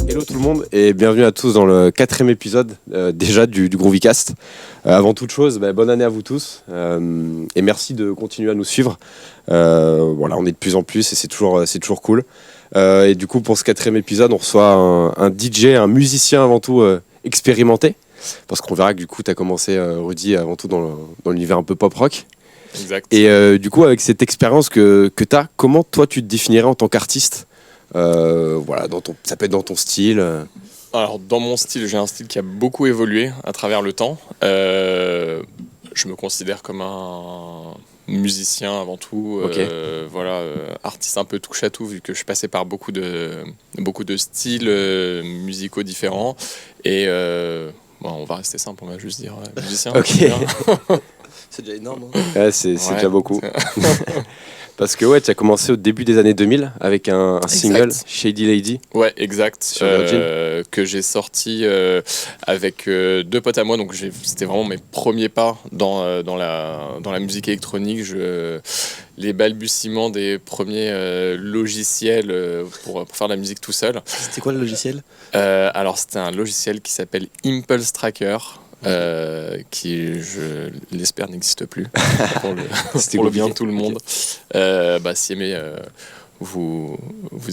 Hello tout le monde et bienvenue à tous dans le 4e épisode déjà du Groovycast. Avant toute chose, bonne année à vous tous et merci de continuer à nous suivre. Voilà, on est de plus en plus et c'est toujours cool. Et du coup pour ce 4e épisode, on reçoit un DJ, un musicien avant tout expérimenté. Parce qu'on verra que du coup tu as commencé Rudy avant tout dans l'univers un peu pop rock. Exact. Et du coup avec cette expérience que tu as, comment toi tu te définirais en tant qu'artiste? Voilà, ça peut être dans ton style. Alors, dans mon style, j'ai un style qui a beaucoup évolué à travers le temps. Je me considère comme un musicien avant tout. Ok. Voilà, artiste un peu touche à tout, vu que je suis passé par beaucoup de styles musicaux différents. Et bon, on va rester simple, on va juste dire musicien. Ok. C'est déjà énorme. Hein. Ouais, c'est déjà beaucoup. Parce que ouais, tu as commencé au début des années 2000 avec un single, Shady Lady. Ouais, exact. Sur Virgin. Que j'ai sorti avec deux potes à moi. Donc c'était vraiment mes premiers pas dans la musique électronique. Les balbutiements des premiers logiciels pour faire de la musique tout seul. C'était quoi le logiciel ? Alors c'était un logiciel qui s'appelle Impulse Tracker. Qui, je l'espère, n'existe plus pour le bien de tout le monde. Si aimé, vous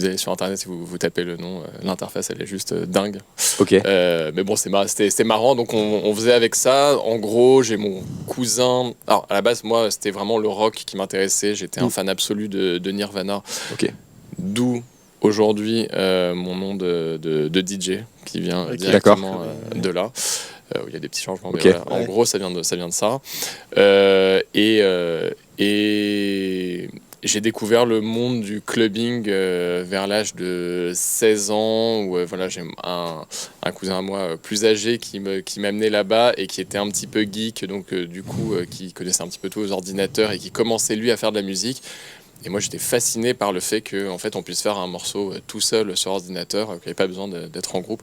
allez sur internet et vous tapez le nom, l'interface elle est juste dingue. Ok. Mais bon, c'était marrant, donc on faisait avec ça. En gros, j'ai mon cousin. Alors à la base, moi c'était vraiment le rock qui m'intéressait, j'étais un fan absolu de Nirvana. Ok. D'où aujourd'hui mon nom de DJ qui vient directement de là. Il y a des petits changements, mais voilà. En gros, ça vient de ça. Et j'ai découvert le monde du clubbing vers l'âge de 16 ans, où voilà, j'ai un cousin à moi plus âgé qui m'amenait là-bas et qui était un petit peu geek, donc du coup, qui connaissait un petit peu tous les ordinateurs et qui commençait lui à faire de la musique. Et moi, j'étais fasciné par le fait qu'en fait, on puisse faire un morceau tout seul sur ordinateur, qu'il n'y avait pas besoin d'être en groupe.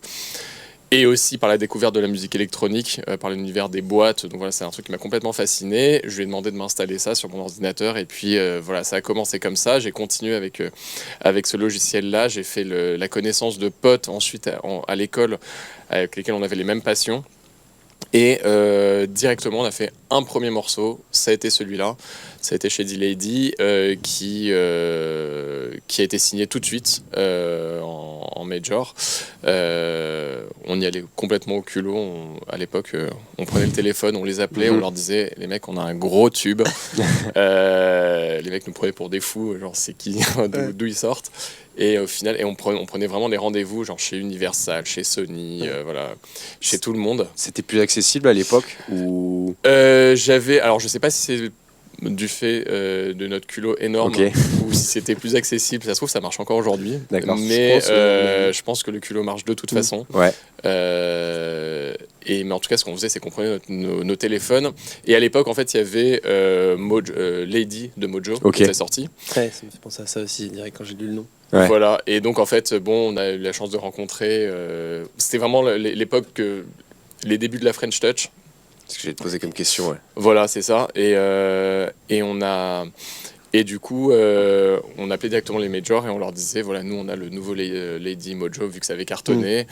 Et aussi par la découverte de la musique électronique, par l'univers des boîtes. Donc voilà, c'est un truc qui m'a complètement fasciné. Je lui ai demandé de m'installer ça sur mon ordinateur. Et puis voilà, ça a commencé comme ça. J'ai continué avec ce logiciel-là. J'ai fait la connaissance de potes ensuite à l'école avec lesquels on avait les mêmes passions. Et directement, on a fait un premier morceau. Ça a été celui-là. Ça a été Shady Lady, qui a été signé tout de suite en major. On y allait complètement au culot. À l'époque, on prenait le téléphone, on les appelait, on leur disait « Les mecs, on a un gros tube. » Les mecs nous prenaient pour des fous, genre c'est qui, d'où ils sortent. Et au final, on prenait vraiment des rendez-vous, genre chez Universal, chez Sony, voilà, chez tout le monde. C'était plus accessible à l'époque ou... Alors je sais pas si c'est du fait de notre culot énorme ou si c'était plus accessible. Ça se trouve, ça marche encore aujourd'hui. D'accord. Mais je pense que le culot marche de toute façon. Ouais. Mais en tout cas, ce qu'on faisait, c'est qu'on prenait nos téléphones. Et à l'époque, en fait, il y avait Lady de Mojo qui était sorti. Ouais, ça me fait penser à ça aussi, direct quand j'ai lu le nom. Ouais. Voilà. Et donc, en fait, on a eu la chance de rencontrer. C'était vraiment l'époque, les débuts de la French Touch. C'est ce que j'ai te posé comme question, ouais. Voilà, c'est ça. Et du coup, on appelait directement les majors et on leur disait, voilà, nous, on a le nouveau Lady Mojo, vu que ça avait cartonné.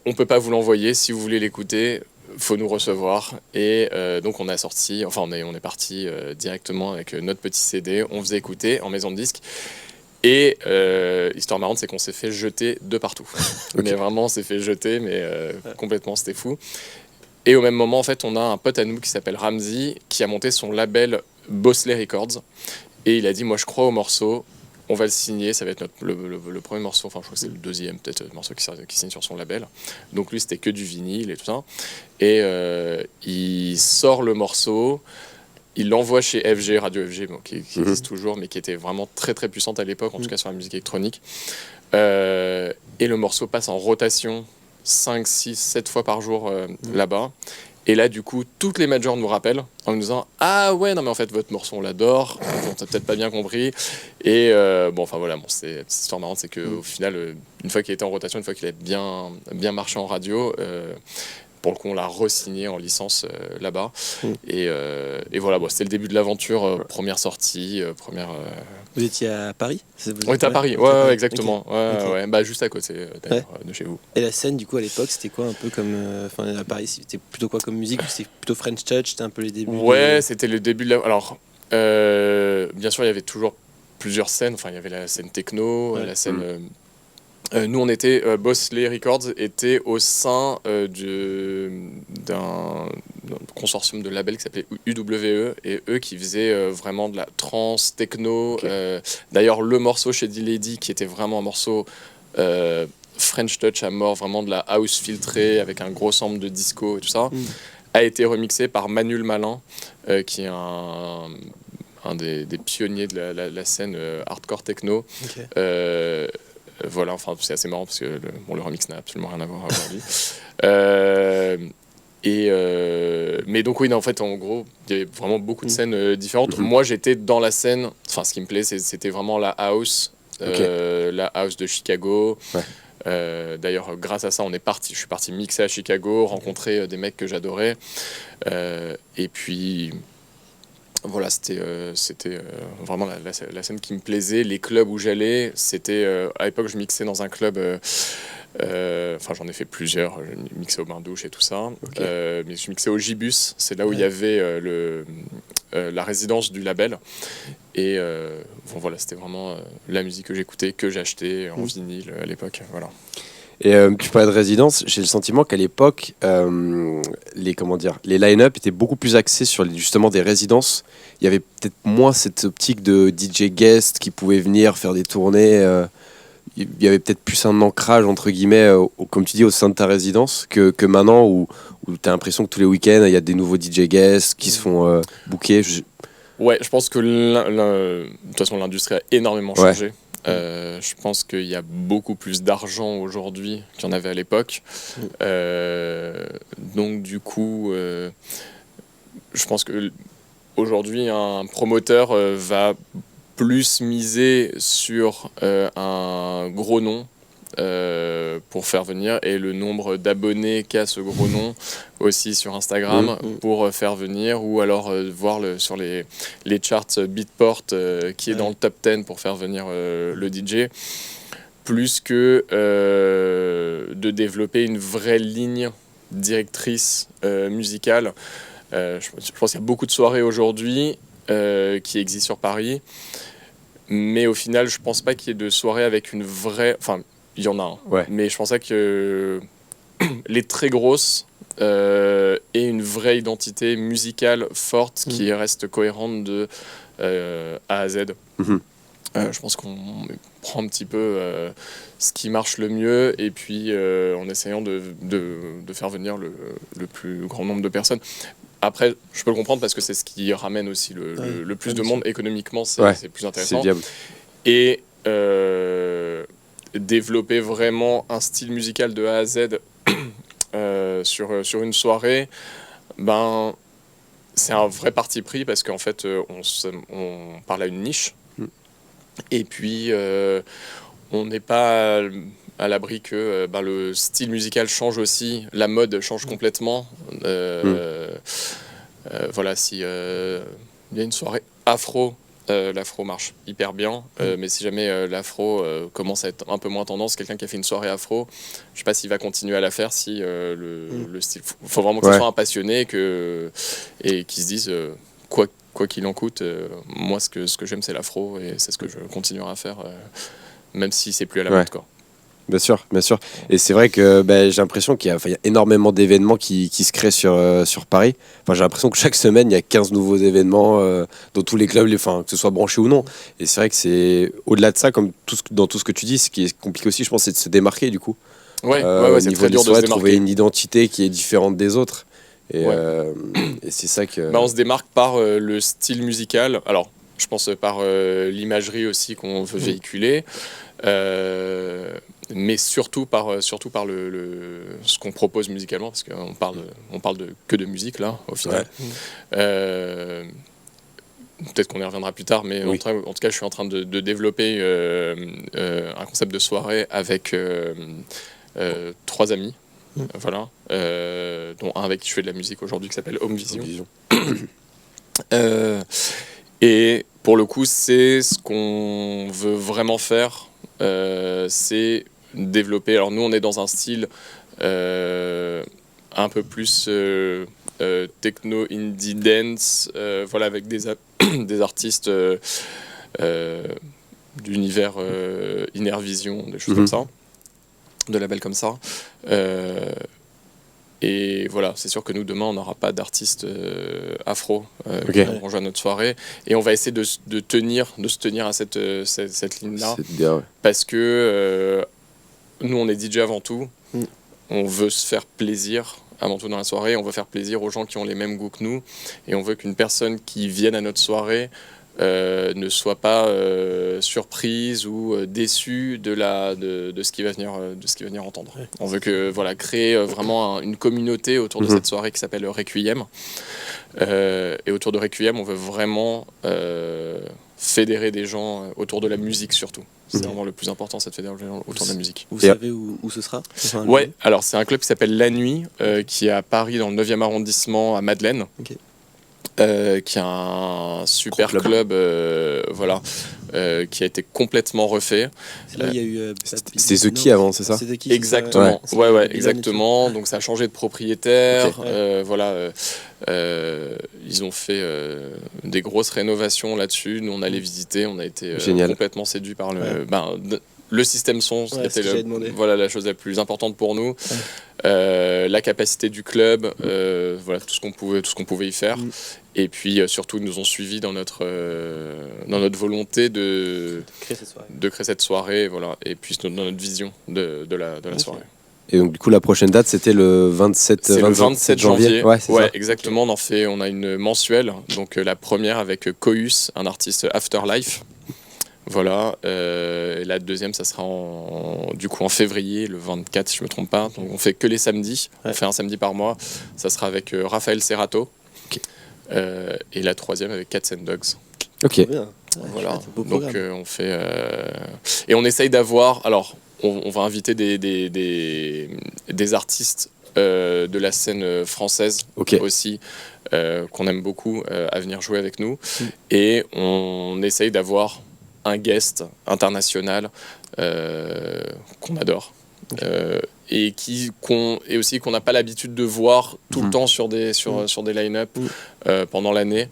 On peut pas vous l'envoyer. Si vous voulez l'écouter, faut nous recevoir. Et donc, on a sorti, enfin, on est parti directement avec notre petit CD. On faisait écouter en maison de disque. Et l'histoire marrante, c'est qu'on s'est fait jeter de partout. Mais vraiment, on s'est fait jeter, mais complètement, c'était fou. Et au même moment, en fait, on a un pote à nous qui s'appelle Ramsey, qui a monté son label Bosley Records. Et il a dit, moi, je crois au morceau, on va le signer, ça va être le premier morceau, enfin, je crois que c'est le deuxième, peut-être, morceau qui signe sur son label. Donc lui, c'était que du vinyle et tout ça. Et il sort le morceau, il l'envoie chez FG, Radio FG, bon, qui existe toujours, mais qui était vraiment très, très puissante à l'époque, en tout cas sur la musique électronique. Et le morceau passe en rotation 5, 6, 7 fois par jour là-bas. Et là, du coup, toutes les majors nous rappellent en nous disant « Ah ouais, non mais en fait, votre morceau, on l'adore. On t'a peut-être pas bien compris. » Et c'est cette histoire marrante, c'est qu'au final, une fois qu'il était en rotation, une fois qu'il a bien marché en radio, pour le coup, on l'a re-signé en licence là-bas. Mm. Et voilà, bon, c'était le début de l'aventure, première sortie, Vous étiez à Paris? On était à Paris, vous étiez à ouais, Paris. exactement. Ok. Ouais, Ok. ouais, bah, juste à côté d'ailleurs de chez vous. Et la scène, du coup, à l'époque, c'était quoi un peu comme. Enfin, à Paris, c'était plutôt quoi comme musique? C'était plutôt French Touch? C'était un peu les débuts Ouais, c'était le début de la. Alors, bien sûr, il y avait toujours plusieurs scènes. Enfin, il y avait la scène techno, Ouais. la scène. Nous, on était. Bosley Records était au sein d'un consortium de labels qui s'appelait UWE, et eux qui faisaient vraiment de la trance, techno. Ok. D'ailleurs, le morceau chez D-Lady, qui était vraiment un morceau. French Touch à mort, vraiment de la house filtrée avec un gros sample de disco et tout ça, Mm. a été remixé par Manuel Malin, qui est un des pionniers de la scène hardcore techno. Ok. Voilà, enfin c'est assez marrant parce que le remix n'a absolument rien à voir aujourd'hui. Mais donc oui, non, en fait, en gros, il y avait vraiment beaucoup de scènes différentes. Mhm. Moi, j'étais dans la scène, enfin ce qui me plaît, c'était vraiment la house. La house de Chicago. Ouais. D'ailleurs, grâce à ça, je suis parti mixer à Chicago, rencontrer des mecs que j'adorais. Et puis, voilà, c'était vraiment la scène qui me plaisait. Les clubs où j'allais, c'était à l'époque, je mixais dans un club. Enfin, j'en ai fait plusieurs. Je mixais au bain-douche et tout ça. Ok. Mais je mixais au Gibus. C'est là où il y avait la résidence du label. Et bon, voilà, c'était vraiment la musique que j'écoutais, que j'achetais en vinyle à l'époque. Voilà. Et tu parlais de résidence, j'ai le sentiment qu'à l'époque, les line-up étaient beaucoup plus axés sur justement des résidences. Il y avait peut-être moins cette optique de DJ guest qui pouvait venir faire des tournées. Il y avait peut-être plus un ancrage, entre guillemets, comme tu dis, au sein de ta résidence, que maintenant où tu as l'impression que tous les week-ends, il y a des nouveaux DJ guests qui se font booker. Ouais, je pense que de toute façon, l'industrie a énormément Ouais. changé. Je pense qu'il y a beaucoup plus d'argent aujourd'hui qu'il y en avait à l'époque. Donc du coup, je pense que aujourd'hui, un promoteur va plus miser sur un gros nom pour faire venir, et le nombre d'abonnés qu'a ce gros nom aussi sur Instagram pour faire venir, ou alors voir sur les charts Beatport qui est dans le top 10 pour faire venir le DJ, plus que de développer une vraie ligne directrice musicale. Je pense qu'il y a beaucoup de soirées aujourd'hui qui existent sur Paris, mais au final, je pense pas qu'il y ait de soirées avec une vraie. Enfin, il y en a un, Ouais. mais je pense pas que les très grosses aient une vraie identité musicale forte qui reste cohérente de A à Z. Mhm. Je pense qu'on prend un petit peu ce qui marche le mieux, et puis en essayant de faire venir le plus grand nombre de personnes. Après, je peux le comprendre parce que c'est ce qui ramène aussi le plus de monde. Économiquement, c'est plus intéressant. C'est viable. Et développer vraiment un style musical de A à Z sur une soirée, ben, c'est un vrai parti pris, parce qu'en fait, on parle à une niche. Et puis, on n'est pas à l'abri que le style musical change aussi, la mode change complètement. Voilà, si il y a une soirée afro, l'afro marche hyper bien, mais si jamais l'afro commence à être un peu moins tendance, quelqu'un qui a fait une soirée afro, je sais pas s'il va continuer à la faire si le style. Faut vraiment que ce soit un passionné et qu'il se dise quoi qu'il en coûte, moi ce que j'aime c'est l'afro, et c'est ce que je continuerai à faire, même si c'est plus à la mode, quoi. Bien sûr, bien sûr. Et c'est vrai que j'ai l'impression qu'il y a énormément d'événements qui se créent sur Paris. Enfin, j'ai l'impression que chaque semaine, il y a 15 nouveaux événements dans tous les clubs, que ce soit branché ou non. Et c'est vrai que c'est au-delà de ça, comme dans tout ce que tu dis, ce qui est compliqué aussi, je pense, c'est de se démarquer du coup. Ouais, Au c'est niveau très des dur de se soirées, démarquer. trouver une identité qui est différente des autres. Et, et c'est ça que... On se démarque par le style musical. Alors, je pense par l'imagerie aussi qu'on veut véhiculer, mais surtout par ce qu'on propose musicalement, parce qu'on parle que de musique là, au final. Peut-être qu'on y reviendra plus tard, mais en tout cas, je suis en train de développer un concept de soirée avec 3 amis. voilà, dont un avec qui je fais de la musique aujourd'hui qui s'appelle Home Vision. Vision. Et pour le coup, c'est ce qu'on veut vraiment faire, c'est développer. Alors nous, on est dans un style un peu plus techno, indie, dance, voilà, avec des artistes d'univers Inner Vision, des choses comme ça, de labels comme ça. Et voilà, c'est sûr que nous, demain, on n'aura pas d'artistes afro qui vont rejoindre notre soirée. Et on va essayer de se tenir à cette ligne-là. C'est bien, ouais. Parce que nous, on est DJ avant tout. On veut se faire plaisir avant tout dans la soirée. On veut faire plaisir aux gens qui ont les mêmes goûts que nous. Et on veut qu'une personne qui vienne à notre soirée ne soit pas surprise ou déçue de ce qu'il va venir entendre. Ouais. On veut créer vraiment une communauté autour de cette soirée qui s'appelle Requiem. Et autour de Requiem, on veut vraiment fédérer des gens autour de la musique surtout. C'est vraiment le plus important, cette fédération autour de la musique. Vous savez où ce sera? Ouais, alors c'est un club qui s'appelle La Nuit, qui est à Paris dans le 9e arrondissement à Madeleine. Okay. Qui est un super club qui a été complètement refait. Là, il y a eu c'était The Key avant, c'est ça? Exactement. Ouais, exactement. Donc ça a changé de propriétaire. Okay. Ils ont fait des grosses rénovations là-dessus. Nous, on allait visiter. On a été complètement séduits par le système son, c'était la chose la plus importante pour nous. La capacité du club, tout ce qu'on pouvait y faire. Et puis surtout, ils nous ont suivis dans notre volonté de créer cette soirée, voilà, et puis dans notre vision de la soirée. Et donc du coup, la prochaine date, c'était le 27 janvier. Ouais, exactement. On a une mensuelle, donc la première avec Cohus, un artiste Afterlife. Voilà, et la deuxième, ça sera en février, le 24, si je ne me trompe pas. Donc on fait que les samedis, on fait un samedi par mois. Ça sera avec Raphaël Serrato. Okay. Et la troisième avec Cats and Dogs. Ok. Voilà, donc on fait... Et on essaye d'avoir... Alors, on va inviter des artistes de la scène française aussi, qu'on aime beaucoup, à venir jouer avec nous. Et on essaye d'avoir un guest international qu'on adore et aussi qu'on n'a pas l'habitude de voir tout le temps sur des line-up pendant l'année,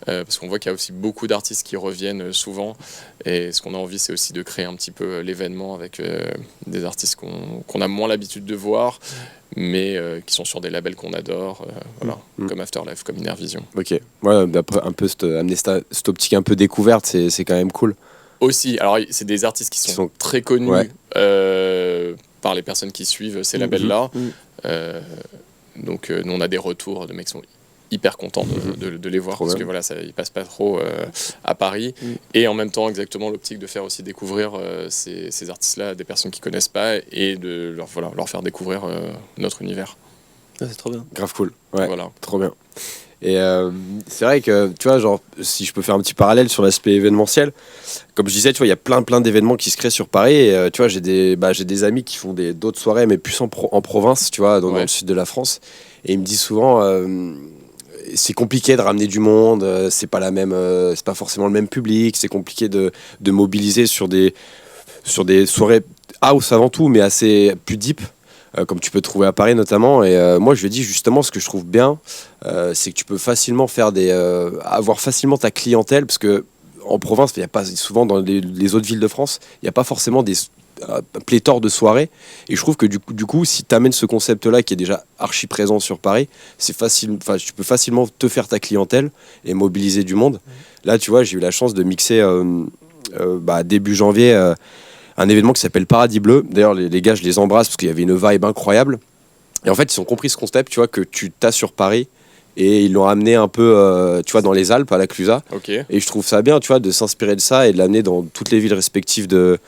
parce qu'on voit qu'il y a aussi beaucoup d'artistes qui reviennent souvent, et ce qu'on a envie, c'est aussi de créer un petit peu l'événement avec des artistes qu'on a moins l'habitude de voir, mais qui sont sur des labels qu'on adore, comme Afterlife, comme Inner Vision. Ok, ouais, d'après un peu amener cette optique un peu découverte, c'est quand même cool. Aussi, alors c'est des artistes qui sont très connus par les personnes qui suivent ces labels-là. Donc nous, on a des retours de mecs qui sont hyper contents de les voir, parce que voilà, ils passent pas trop à Paris. Et en même temps, exactement, l'optique de faire aussi découvrir ces artistes-là à des personnes qui connaissent pas, et de leur faire découvrir notre univers. Ah, c'est trop bien. Grave cool. Ouais, voilà. Trop bien. Et c'est vrai que, tu vois, genre, si je peux faire un petit parallèle sur l'aspect événementiel, comme je disais, tu vois, il y a plein d'événements qui se créent sur Paris. Et tu vois, j'ai des amis qui font d'autres soirées, mais plus en province, tu vois, dans le sud de la France. Et ils me disent souvent, c'est compliqué de ramener du monde, c'est pas forcément le même public, c'est compliqué de mobiliser sur des soirées house avant tout, mais assez plus deep. Comme tu peux trouver à Paris notamment, et moi je lui ai dit justement, ce que je trouve bien, c'est que tu peux facilement avoir facilement ta clientèle, parce que en province, il y a pas souvent dans les autres villes de France, il n'y a pas forcément des pléthore de soirées, et je trouve que du coup, si tu amènes ce concept-là qui est déjà archi présent sur Paris, c'est facile, tu peux facilement te faire ta clientèle et mobiliser du monde. Là, tu vois, j'ai eu la chance de mixer début janvier. Un événement qui s'appelle Paradis Bleu. D'ailleurs, les gars, je les embrasse parce qu'il y avait une vibe incroyable. Et en fait, ils ont compris ce concept, tu vois, que tu t'as sur Paris. Et ils l'ont amené un peu, tu vois, dans les Alpes, à la Clusaz. Okay. Et je trouve ça bien, tu vois, de s'inspirer de ça et de l'amener dans toutes les villes respectives de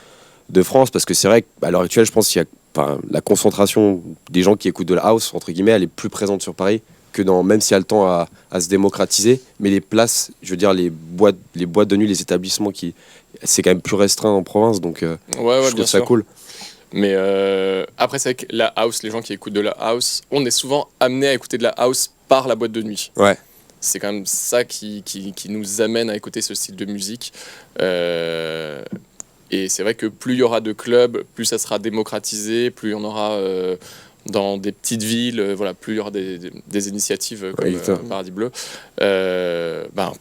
France. Parce que c'est vrai qu'à l'heure actuelle, je pense qu'il y a la concentration des gens qui écoutent de la house, entre guillemets, elle est plus présente sur Paris que même s'il y a le temps à se démocratiser. Mais les places, je veux dire, les boîtes de nuit, les établissements, c'est quand même plus restreint en province. Donc, je trouve ça cool. Mais après, c'est vrai que la house, les gens qui écoutent de la house, on est souvent amenés à écouter de la house par la boîte de nuit. Ouais. C'est quand même ça qui nous amène à écouter ce style de musique. Et c'est vrai que plus il y aura de clubs, plus ça sera démocratisé, plus il y en aura dans des petites villes, voilà, plus il y aura des initiatives comme Paradis Bleu,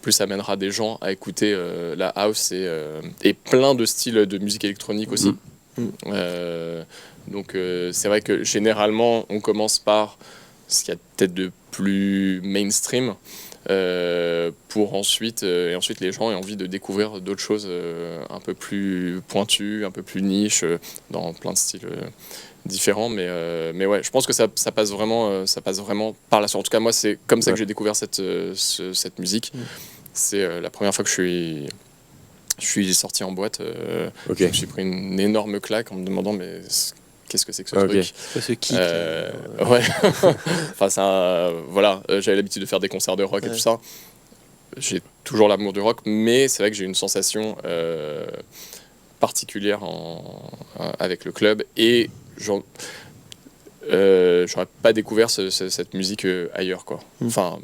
plus ça amènera des gens à écouter la house et plein de styles de musique électronique aussi. Donc c'est vrai que généralement on commence par ce qu'il y a peut-être de plus mainstream pour ensuite les gens aient envie de découvrir d'autres choses un peu plus pointues, un peu plus niche dans plein de styles différents, mais ouais, je pense que ça passe vraiment par là. En tout cas, moi, c'est comme ça que j'ai découvert cette musique. C'est la première fois que je suis sorti en boîte. Je me suis pris une énorme claque en me demandant mais qu'est-ce que c'est que ce truc ce kick ouais. Enfin, voilà, j'avais l'habitude de faire des concerts de rock et tout ça. J'ai toujours l'amour du rock, mais c'est vrai que j'ai une sensation particulière avec le club et j'aurais pas découvert cette musique ailleurs, quoi. Enfin,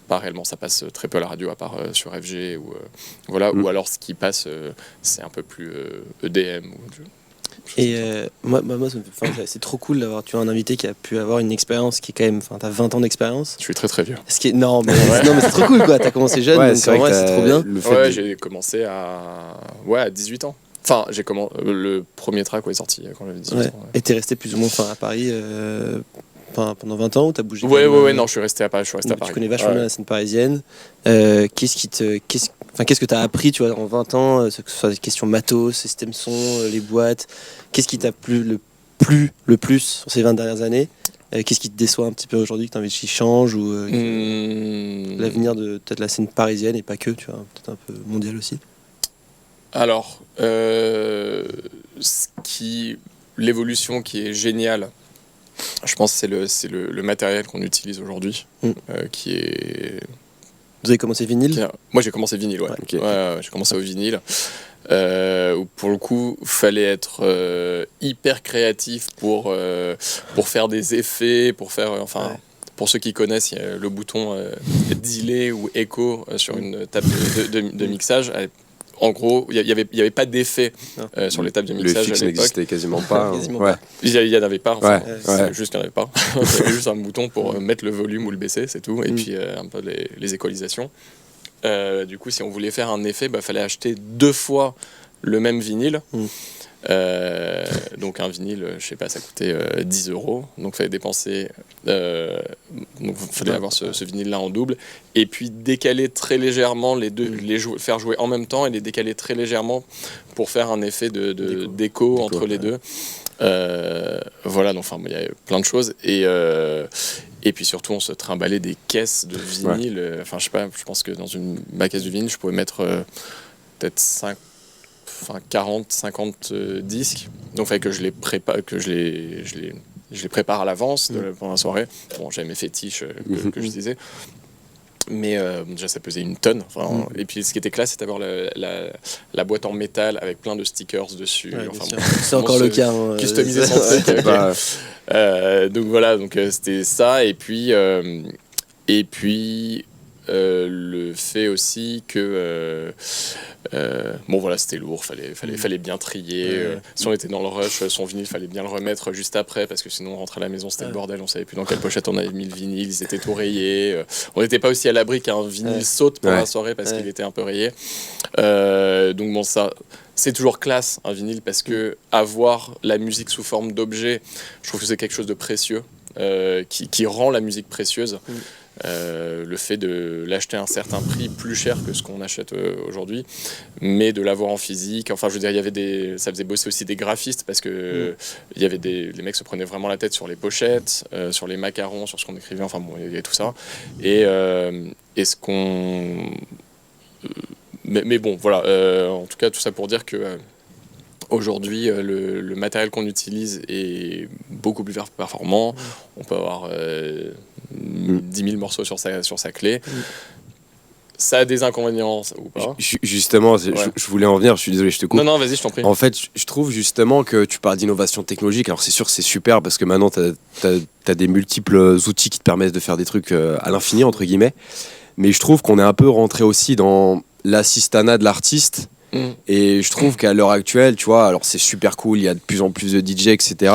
pas réellement, ça passe très peu à la radio à part sur FG ou voilà, ou alors ce qui passe c'est un peu plus EDM et moi c'est trop cool d'avoir un invité qui a pu avoir une expérience qui est quand même, t'as 20 ans d'expérience. Je suis très très vieux. Non mais c'est trop cool, quoi. T'as commencé jeune, donc en vrai c'est trop bien. J'ai commencé à 18 ans. Enfin, le premier track est sorti quand j'avais 18 ans. Ouais. Et t'es resté plus ou moins à Paris pendant 20 ans, ou t'as bougé? Non, je suis resté à Paris. Tu connais vachement bien la scène parisienne. Qu'est-ce que t'as appris, tu vois, en 20 ans, que ce soit des questions matos, système son, les boîtes? Qu'est-ce qui t'a plu le plus sur ces 20 dernières années? Qu'est-ce qui te déçoit un petit peu aujourd'hui, que t'as envie qu'il change, ou l'avenir de peut-être la scène parisienne et pas que, tu vois, peut-être un peu mondial aussi? Alors, l'évolution qui est géniale, je pense que c'est le matériel qu'on utilise aujourd'hui, qui est... Vous avez commencé vinyle? Moi, j'ai commencé vinyle, ouais. Okay. Ouais, j'ai commencé au vinyle. Où pour le coup, fallait être hyper créatif pour faire des effets, pour faire... Pour ceux qui connaissent, il y a le bouton delay ou echo sur une table de mixage. En gros, il n'y avait pas d'effet sur les tables de mixage à l'époque. Le fixe n'existait quasiment pas. Il n'y en avait pas. C'est juste qu'il n'y en avait pas. Il y avait juste un bouton pour mettre le volume ou le baisser, c'est tout. Et puis un peu les équalisations. Du coup, si on voulait faire un effet, fallait acheter 2 fois le même vinyle. Donc un vinyle, je sais pas, ça coûtait 10 €. Donc il fallait dépenser. Donc il fallait avoir ce vinyle-là en double. Et puis décaler très légèrement les deux, faire jouer en même temps et les décaler très légèrement pour faire un effet d'écho entre les deux. Voilà, donc il y a plein de choses. Et puis surtout, on se trimballait des caisses de vinyle. Enfin, je sais pas, je pense que dans ma caisse de vinyle, je pouvais mettre peut-être 40, 50 disques. Donc il fallait que je les prépare à l'avance pendant la soirée. Bon, j'avais mes fétiches que je disais. Mais déjà, ça pesait 1 tonne. Et puis, ce qui était classe, c'était d'avoir la boîte en métal avec plein de stickers dessus. C'est encore le cas. Customiser son truc. Donc voilà, c'était ça. Et puis le fait aussi que c'était lourd, fallait bien trier. Si on était dans le rush, son vinyle, fallait bien le remettre juste après, parce que sinon on rentrait à la maison, c'était le bordel, on savait plus dans quelle pochette on avait mis le vinyle, ils étaient tout rayés. On n'était pas aussi à l'abri qu'un vinyle saute pendant la soirée parce qu'il était un peu rayé. Donc ça, c'est toujours classe, un vinyle, parce que avoir la musique sous forme d'objet, je trouve que c'est quelque chose de précieux, qui rend la musique précieuse. Le fait de l'acheter à un certain prix, plus cher que ce qu'on achète aujourd'hui, mais de l'avoir en physique. Enfin, je veux dire, ça faisait bosser aussi des graphistes, parce que il y avait les mecs se prenaient vraiment la tête sur les pochettes, sur les macarons, sur ce qu'on écrivait. Enfin bon, il y avait tout ça. Et ce qu'on... Mais bon, voilà. En tout cas, tout ça pour dire que aujourd'hui, le matériel qu'on utilise est beaucoup plus performant. On peut avoir 10 000 morceaux sur sa clé. ça a des inconvénients ou pas. Justement, je voulais en venir, je suis désolé, je te coupe. Non, vas-y, je t'en prie. En fait, je trouve justement que tu parles d'innovation technologique. Alors, c'est sûr, c'est super parce que maintenant, tu as des multiples outils qui te permettent de faire des trucs à l'infini, entre guillemets. Mais je trouve qu'on est un peu rentré aussi dans l'assistanat de l'artiste. Et je trouve qu'à l'heure actuelle, tu vois, alors c'est super cool, il y a de plus en plus de DJ, etc.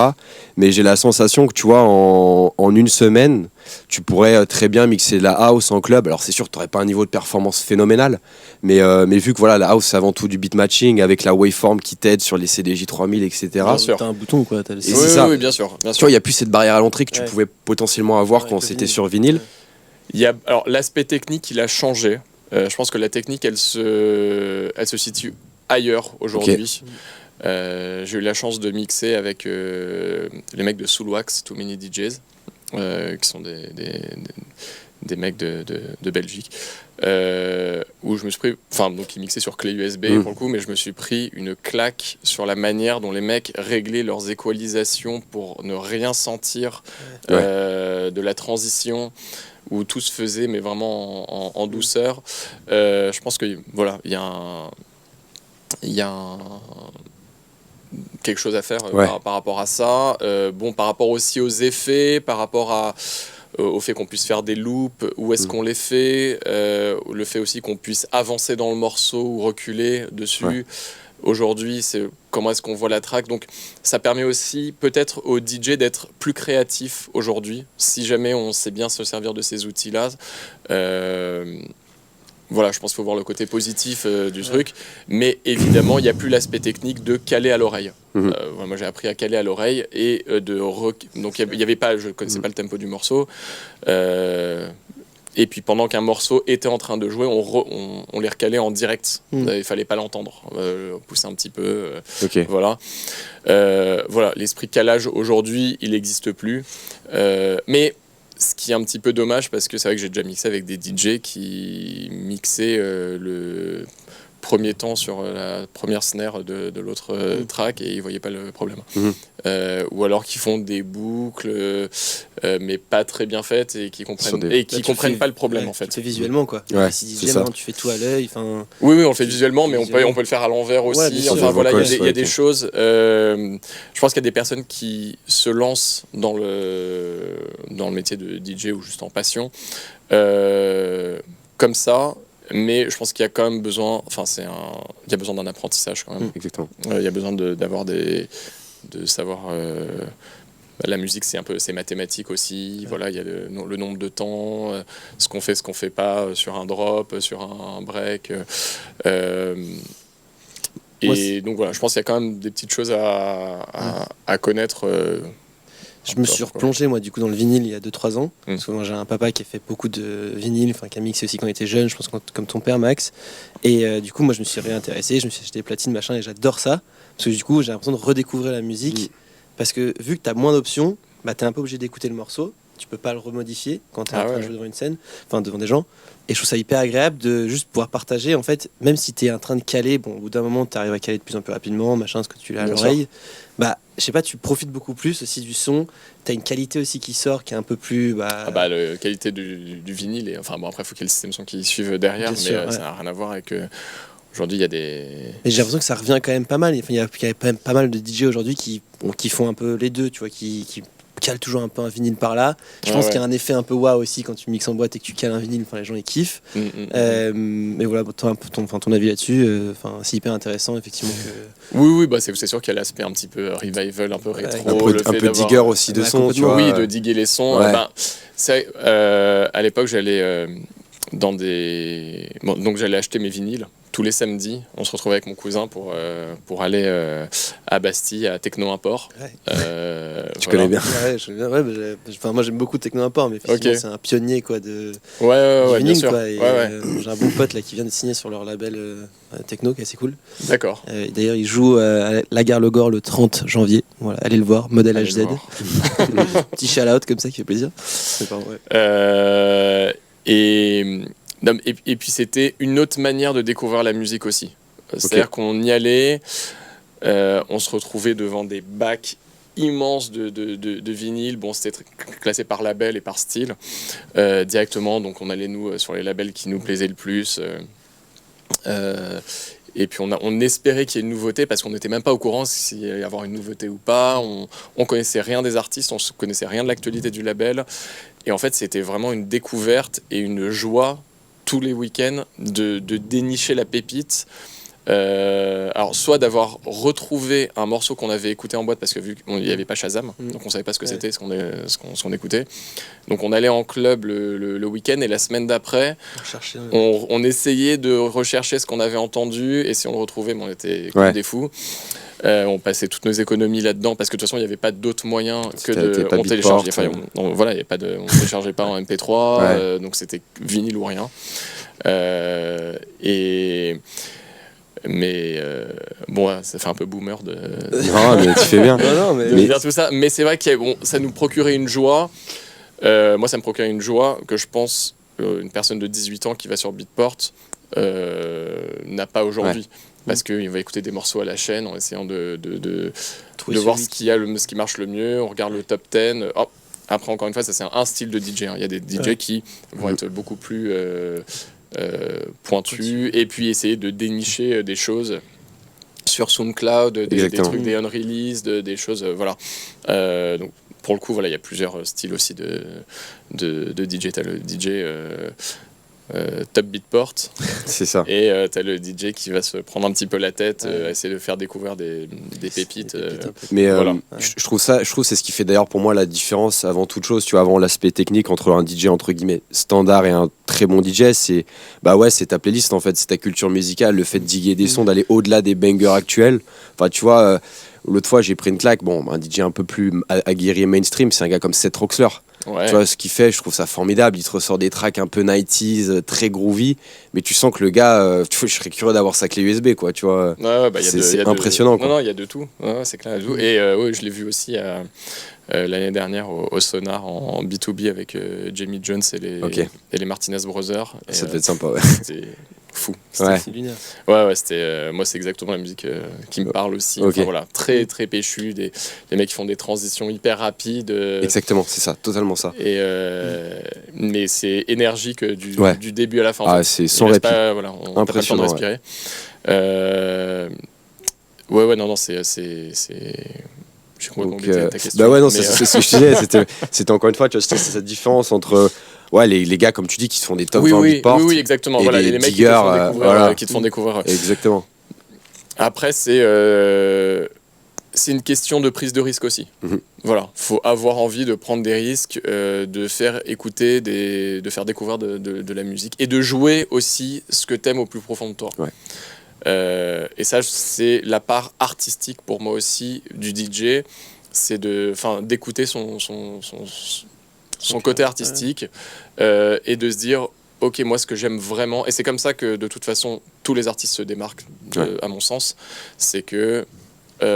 Mais j'ai la sensation que, tu vois, en une semaine, tu pourrais très bien mixer de la house en club. Alors c'est sûr que tu n'aurais pas un niveau de performance phénoménal, mais vu que voilà, la house c'est avant tout du beat matching avec la waveform qui t'aide sur les CDJ 3000, etc. Bien sûr. T'as un bouton quoi. Et c'est ça. Oui, bien sûr. Tu vois, il n'y a plus cette barrière à l'entrée que tu pouvais potentiellement avoir quand c'était sur vinyle. Alors l'aspect technique, il a changé. Je pense que la technique, elle se situe ailleurs aujourd'hui. Okay. J'ai eu la chance de mixer avec les mecs de Soulwax, Too Many DJs, qui sont des mecs de Belgique, où je me suis pris, donc ils mixaient sur clé USB pour le coup, mais je me suis pris une claque sur la manière dont les mecs réglaient leurs équalisations pour ne rien sentir de la transition, où tout se faisait mais vraiment en douceur. Je pense que voilà, il y a quelque chose à faire par rapport à ça. Par rapport aussi aux effets, par rapport au fait qu'on puisse faire des loops, où est-ce qu'on les fait, le fait aussi qu'on puisse avancer dans le morceau ou reculer dessus. Aujourd'hui, c'est comment est-ce qu'on voit la track. Donc, ça permet aussi peut-être aux DJ d'être plus créatifs aujourd'hui, si jamais on sait bien se servir de ces outils-là. Voilà, je pense qu'il faut voir le côté positif du truc. Mais évidemment, il n'y a plus l'aspect technique de caler à l'oreille. Moi, j'ai appris à caler à l'oreille et donc, il y avait pas, je ne connaissais pas le tempo du morceau. Et puis pendant qu'un morceau était en train de jouer, on les recalait en direct. Il fallait pas l'entendre, pousser un petit peu. Voilà. L'esprit calage aujourd'hui, il n'existe plus. Mais ce qui est un petit peu dommage, parce que c'est vrai que j'ai déjà mixé avec des DJ qui mixaient le premier temps sur la première snare de l'autre track et ils voyaient pas le problème. Ou alors qui font des boucles mais pas très bien faites et qui comprennent pas le problème en fait. Tu fais visuellement quoi. Si visuellement tu fais tout à l'œil. Oui, on le fait visuellement, mais on peut le faire à l'envers aussi. Il y a des choses. Je pense qu'il y a des personnes qui se lancent dans le métier de DJ ou juste en passion comme ça. Mais je pense qu'il y a quand même besoin, il y a besoin d'un apprentissage quand même. Exactement. Il y a besoin de savoir. La musique, c'est mathématique aussi. Voilà, il y a le nombre de temps, ce qu'on fait pas sur un drop, sur un break. Donc voilà, je pense qu'il y a quand même des petites choses à connaître. Je me suis replongé moi du coup dans le vinyle il y a 2-3 ans parce que moi j'ai un papa qui a fait beaucoup de vinyle, qui a mixé aussi quand il était jeune, je pense comme ton père Max, et du coup moi je me suis réintéressé, je me suis acheté des platines machin et j'adore ça parce que du coup j'ai l'impression de redécouvrir la musique parce que vu que tu as moins d'options, t'es un peu obligé d'écouter le morceau, tu peux pas le remodifier quand tu es en train de jouer devant une scène, devant des gens, et je trouve ça hyper agréable de juste pouvoir partager en fait, même si tu es en train de caler, au bout d'un moment tu arrives à caler de plus en plus rapidement, machin, ce que tu as à l'oreille, je sais pas, tu profites beaucoup plus aussi du son, tu as une qualité aussi qui sort qui est un peu plus la qualité du vinyle après il faut qu'il y ait le système son qui suive derrière, mais ça n'a rien à voir avec aujourd'hui il y a des... Mais j'ai l'impression que ça revient quand même pas mal, il y a quand même pas mal de DJ aujourd'hui qui font un peu les deux, tu vois, qui cale toujours un peu un vinyle par là. Je pense qu'il y a un effet un peu waouh aussi quand tu mixes en boîte et que tu cales un vinyle, les gens ils kiffent. Mais voilà, ton avis là-dessus, c'est hyper intéressant effectivement. Oui, c'est sûr qu'il y a l'aspect un petit peu revival, un peu rétro, un peu digger aussi de son, tu vois. Oui, de diguer les sons. À l'époque, j'allais donc j'allais acheter mes vinyles tous les samedis. On se retrouvait avec mon cousin pour aller à Bastille, à Techno Import. Tu connais bien. Moi j'aime beaucoup Techno Import, mais c'est un pionnier quoi, de vinyle, bien sûr. Quoi, j'ai un bon pote là, qui vient de signer sur leur label Techno, qui est assez cool. D'accord. D'ailleurs il joue à la Gare Le Gore le 30 janvier. Voilà, allez le voir, modèle HZ. Petit shout-out comme ça qui fait plaisir. C'est pas vrai. Et puis c'était une autre manière de découvrir la musique aussi. C'est-à-dire qu'on y allait, on se retrouvait devant des bacs immense de vinyles. Bon, c'était classé par label et par style directement, donc on allait nous sur les labels qui nous plaisaient le plus. Et puis on espérait qu'il y ait une nouveauté parce qu'on n'était même pas au courant s'il allait y avoir une nouveauté ou pas. On connaissait rien des artistes, on connaissait rien de l'actualité du label. Et en fait, c'était vraiment une découverte et une joie tous les week-ends de dénicher la pépite. Alors soit d'avoir retrouvé un morceau qu'on avait écouté en boîte parce que vu qu'il n'y avait pas Shazam, donc on savait pas ce que c'était, ce qu'on écoutait, donc on allait en club le week-end et la semaine d'après on essayait de rechercher ce qu'on avait entendu et si on le retrouvait, on était comme des fous. On passait toutes nos économies là-dedans parce que de toute façon il n'y avait pas d'autres moyens que on téléchargeait, voilà, il y avait pas de, on téléchargeait pas en MP3, donc c'était vinyle ou rien. Mais bon, ça fait un peu boomer de non, mais tu fais bien. de dire tout ça. Mais c'est vrai que ça nous procurait une joie. Moi, ça me procurait une joie que je pense une personne de 18 ans qui va sur Beatport n'a pas aujourd'hui. Parce qu'il va écouter des morceaux à la chaîne en essayant de voir ce qui marche le mieux. On regarde le top 10. Hop. Après, encore une fois, ça c'est un style de DJ. Il y a des DJ qui vont être beaucoup plus pointu et puis essayer de dénicher des choses sur SoundCloud, des trucs, des unreleased, des choses, voilà. Donc pour le coup, voilà, il y a plusieurs styles aussi de DJ. T'as le DJ Top Beatport, c'est ça. Et t'as le DJ qui va se prendre un petit peu la tête, essayer de faire découvrir des pépites. Mais voilà. je trouve c'est ce qui fait d'ailleurs pour moi la différence avant toute chose, tu vois, avant l'aspect technique entre un DJ entre guillemets standard et un très bon DJ, c'est c'est ta playlist en fait, c'est ta culture musicale, le fait de diguer des sons, d'aller au-delà des bangers actuels. Enfin, tu vois, l'autre fois j'ai pris une claque, un DJ un peu plus aguerri et mainstream, c'est un gars comme Seth Roxler. Ouais. Tu vois ce qu'il fait, je trouve ça formidable. Il te ressort des tracks un peu 90s, très groovy, mais tu sens que le gars, je serais curieux d'avoir sa clé USB, quoi. Tu vois, c'est impressionnant. Non, il y a de tout. C'est clair, de tout. Et je l'ai vu aussi l'année dernière au Sonar en B2B avec Jamie Jones et les Martinez Brothers. Et, ça devait être sympa. C'était fou. C'était lunaire. C'était moi c'est exactement la musique qui me parle aussi. Enfin, voilà, très très péchu, des mecs qui font des transitions hyper rapides. Exactement, c'est ça, totalement ça. Et mais c'est énergique du début à la fin. C'est sans répit. On n'a pas le temps de respirer. Non, c'est j'ai complètement oublié ta question. C'est ce que je disais. C'était encore une fois, tu vois, c'est cette différence entre les gars, comme tu dis, qui se font des top 20 Beatport. Oui, exactement. Et les mecs qui te font découvrir. Exactement. Après, c'est une question de prise de risque aussi. Voilà, faut avoir envie de prendre des risques, de faire écouter, de faire découvrir de la musique et de jouer aussi ce que t'aimes au plus profond de toi. Et ça, c'est la part artistique pour moi aussi du DJ, c'est d'écouter son côté artistique et de se dire ok, moi ce que j'aime vraiment, et c'est comme ça que de toute façon tous les artistes se démarquent à mon sens, c'est que pour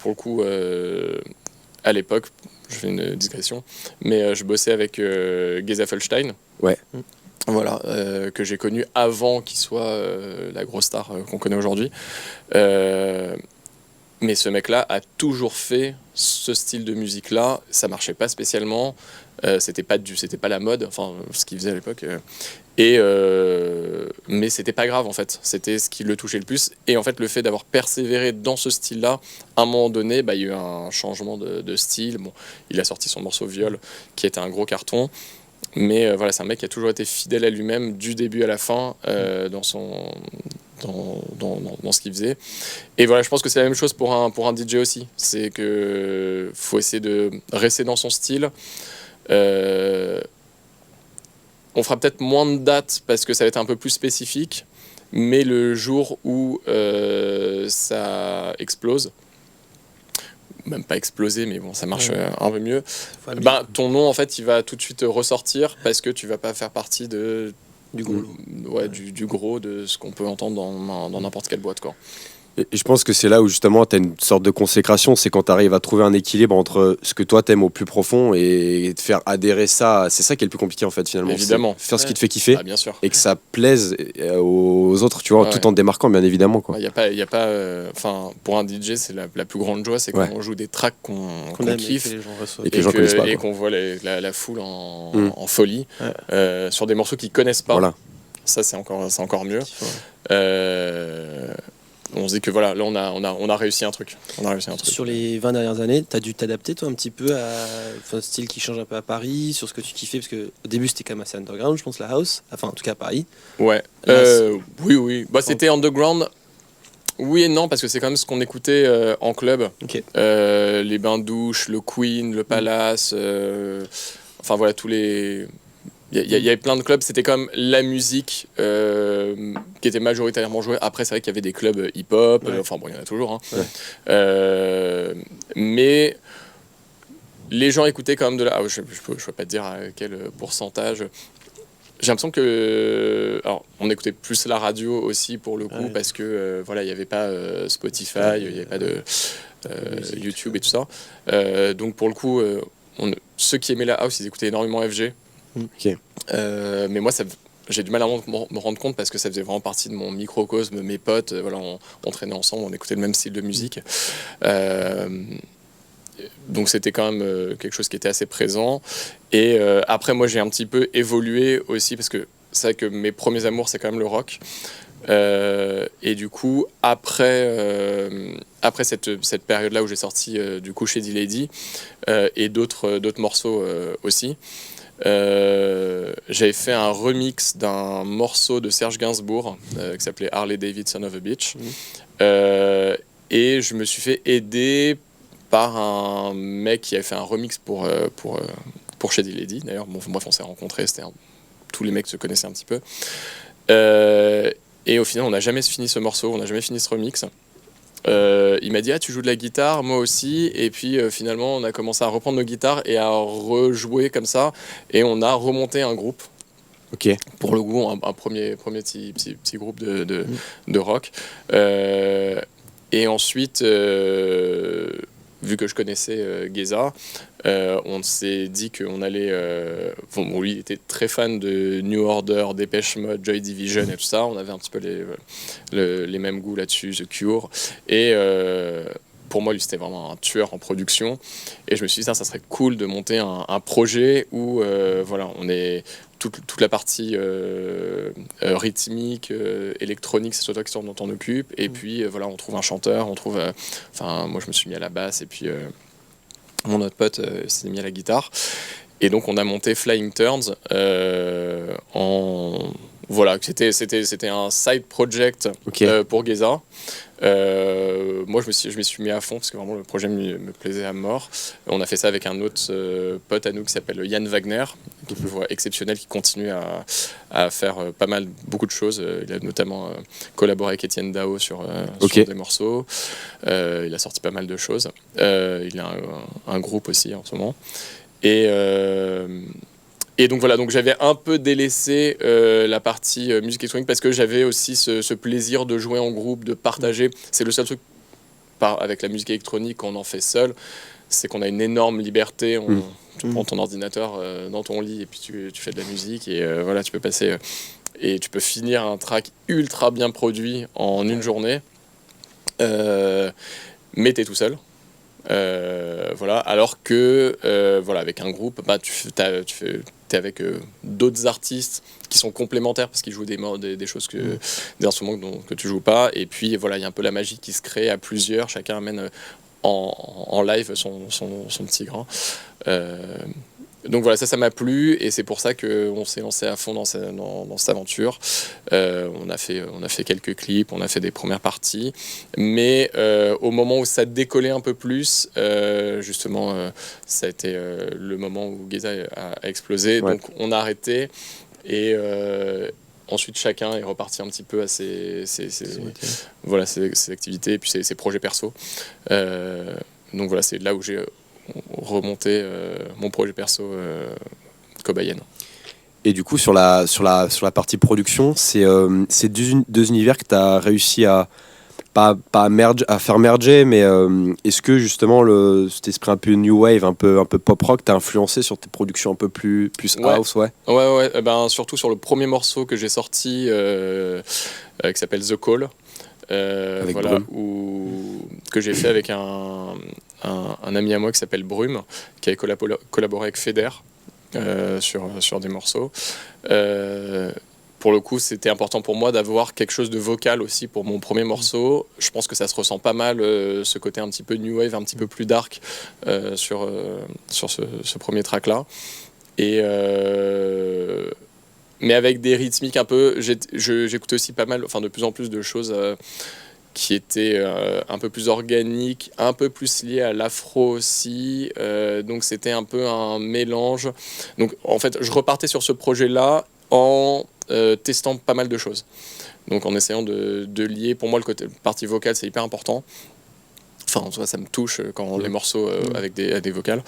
le coup à l'époque, je fais une digression, mais je bossais avec Geza Felstein. Voilà, que j'ai connu avant qu'il soit la grosse star qu'on connaît aujourd'hui. Mais ce mec-là a toujours fait ce style de musique-là. Ça marchait pas spécialement. C'était pas la mode, enfin ce qu'il faisait à l'époque. Mais c'était pas grave en fait. C'était ce qui le touchait le plus. Et en fait, le fait d'avoir persévéré dans ce style-là, à un moment donné, il y a eu un changement de style. Bon, il a sorti son morceau Viol, qui était un gros carton. Mais c'est un mec qui a toujours été fidèle à lui-même du début à la fin dans ce qu'il faisait. Et voilà, je pense que c'est la même chose pour un DJ aussi. C'est que faut essayer de rester dans son style. On fera peut-être moins de dates parce que ça va être un peu plus spécifique. Mais le jour où ça explose, même pas exploser, mais bon, ça marche un peu mieux. Ton nom, en fait, il va tout de suite ressortir parce que tu vas pas faire partie du gros lot. Du gros de ce qu'on peut entendre dans n'importe quelle boîte, quoi. Et je pense que c'est là où justement tu as une sorte de consécration, c'est quand tu arrives à trouver un équilibre entre ce que toi t'aimes au plus profond et te faire adhérer ça. C'est ça qui est le plus compliqué en fait finalement. Évidemment. C'est faire ce qui te fait kiffer Ah, bien sûr. et que ça plaise aux autres, tu vois, tout en te démarquant bien évidemment. Il y a pas, pour un DJ, c'est la plus grande joie, c'est quand on joue des tracks qu'on kiffe et que les gens connaissent pas. Et qu'on voit la foule en folie sur des morceaux qu'ils connaissent pas. Voilà. Ça, c'est encore mieux. On se dit que voilà, là on a réussi un truc. Sur les 20 dernières années, tu as dû t'adapter toi un petit peu à un style qui change un peu à Paris, sur ce que tu kiffais, parce qu'au début c'était quand même assez underground, je pense, la house, enfin en tout cas à Paris. Ouais, oui. Bah, c'était underground, oui et non, parce que c'est quand même ce qu'on écoutait en club. Okay. Les bains-douches, le Queen, le Palace, enfin voilà, tous les... Il y avait plein de clubs, c'était quand même la musique qui était majoritairement jouée. Après, c'est vrai qu'il y avait des clubs hip-hop, enfin bon, il y en a toujours. Mais les gens écoutaient quand même de la... Ah, je peux pas te dire à quel pourcentage. J'ai l'impression que... Alors, on écoutait plus la radio aussi pour le coup, parce que voilà, il n'y avait pas Spotify, il n'y avait pas de YouTube et tout ça. Donc pour le coup, ceux qui aimaient la house, ils écoutaient énormément FG. Okay. Mais moi, j'ai du mal à me rendre compte parce que ça faisait vraiment partie de mon microcosme, mes potes, voilà, on traînait ensemble, on écoutait le même style de musique. Donc c'était quand même quelque chose qui était assez présent. Et après, moi, j'ai un petit peu évolué aussi parce que c'est vrai que mes premiers amours, c'est quand même le rock. Et du coup, après cette période-là où j'ai sorti du coup Shady Lady et d'autres morceaux aussi, j'avais fait un remix d'un morceau de Serge Gainsbourg qui s'appelait Harley Davidson of a Bitch. Et je me suis fait aider par un mec qui avait fait un remix pour Shady Lady. D'ailleurs, bon, bref, on s'est rencontrés, tous les mecs se connaissaient un petit peu. Et au final, on n'a jamais fini ce morceau, on n'a jamais fini ce remix. Il m'a dit tu joues de la guitare, moi aussi, et puis finalement on a commencé à reprendre nos guitares et à rejouer comme ça, et on a remonté un groupe. Ok. Pour le goût, un premier petit groupe de rock. Et ensuite, vu que je connaissais Geza, on s'est dit qu'on allait... bon, lui, il était très fan de New Order, Depeche Mode, Joy Division et tout ça. On avait un petit peu les mêmes goûts là-dessus, The Cure. Et pour moi, lui, c'était vraiment un tueur en production. Et je me suis dit, ça serait cool de monter un projet où voilà, on est... Toute la partie rythmique, électronique, c'est toi qui t'en occupes. Et puis voilà, on trouve un chanteur, moi je me suis mis à la basse et puis mon autre pote s'est mis à la guitare. Et donc on a monté Flying Turns voilà, c'était un side project pour Geza. Moi je m'y suis mis à fond parce que vraiment le projet me plaisait à mort. On a fait ça avec un autre pote à nous qui s'appelle Yann Wagner, qui est une voix exceptionnelle, qui continue à faire beaucoup de choses. Il a notamment collaboré avec Étienne Dao sur des morceaux. Il a sorti pas mal de choses. Il a un groupe aussi en ce moment. Et donc voilà, donc j'avais un peu délaissé la partie musique électronique parce que j'avais aussi ce plaisir de jouer en groupe, de partager. C'est le seul truc avec la musique électronique qu'on en fait seul, c'est qu'on a une énorme liberté. Tu prends ton ordinateur dans ton lit et puis tu fais de la musique et voilà, tu peux passer et tu peux finir un track ultra bien produit en une journée, mais t'es tout seul. Voilà, alors que voilà, avec un groupe, t'es avec d'autres artistes qui sont complémentaires parce qu'ils jouent des choses des instruments que tu joues pas, et puis voilà, il y a un peu la magie qui se crée à plusieurs, chacun amène en live son petit grain. Donc voilà, ça m'a plu et c'est pour ça qu'on s'est lancé à fond dans cette aventure. On a fait quelques clips, on a fait des premières parties, mais au moment où ça décollait un peu plus, justement, ça a été le moment où Geza a explosé. Ouais. Donc on a arrêté et ensuite chacun est reparti un petit peu à ses activités et puis ses projets perso. Donc voilà, c'est là où j'ai remonter mon projet perso Cobayen. Et du coup, sur la partie production, c'est deux univers que tu as réussi à à faire merger, mais est-ce que justement cet esprit un peu new wave, un peu pop rock, t'a influencé sur tes productions un peu plus house, ouais. Ouais, surtout sur le premier morceau que j'ai sorti, qui s'appelle The Call, Avec voilà, Brume. que j'ai fait avec un ami à moi qui s'appelle Brume, qui avait collaboré avec Feder sur des morceaux. Pour le coup, c'était important pour moi d'avoir quelque chose de vocal aussi pour mon premier morceau. Je pense que ça se ressent pas mal, ce côté un petit peu new wave, un petit peu plus dark sur ce premier track-là. Mais avec des rythmiques un peu... J'écoutais aussi pas mal, enfin de plus en plus de choses qui étaient un peu plus organiques, un peu plus liées à l'afro aussi. Donc c'était un peu un mélange. Donc en fait, je repartais sur ce projet-là en testant pas mal de choses. Donc en essayant de lier, pour moi le partie vocale c'est hyper important. Enfin en tout cas ça me touche quand les morceaux avec des vocales.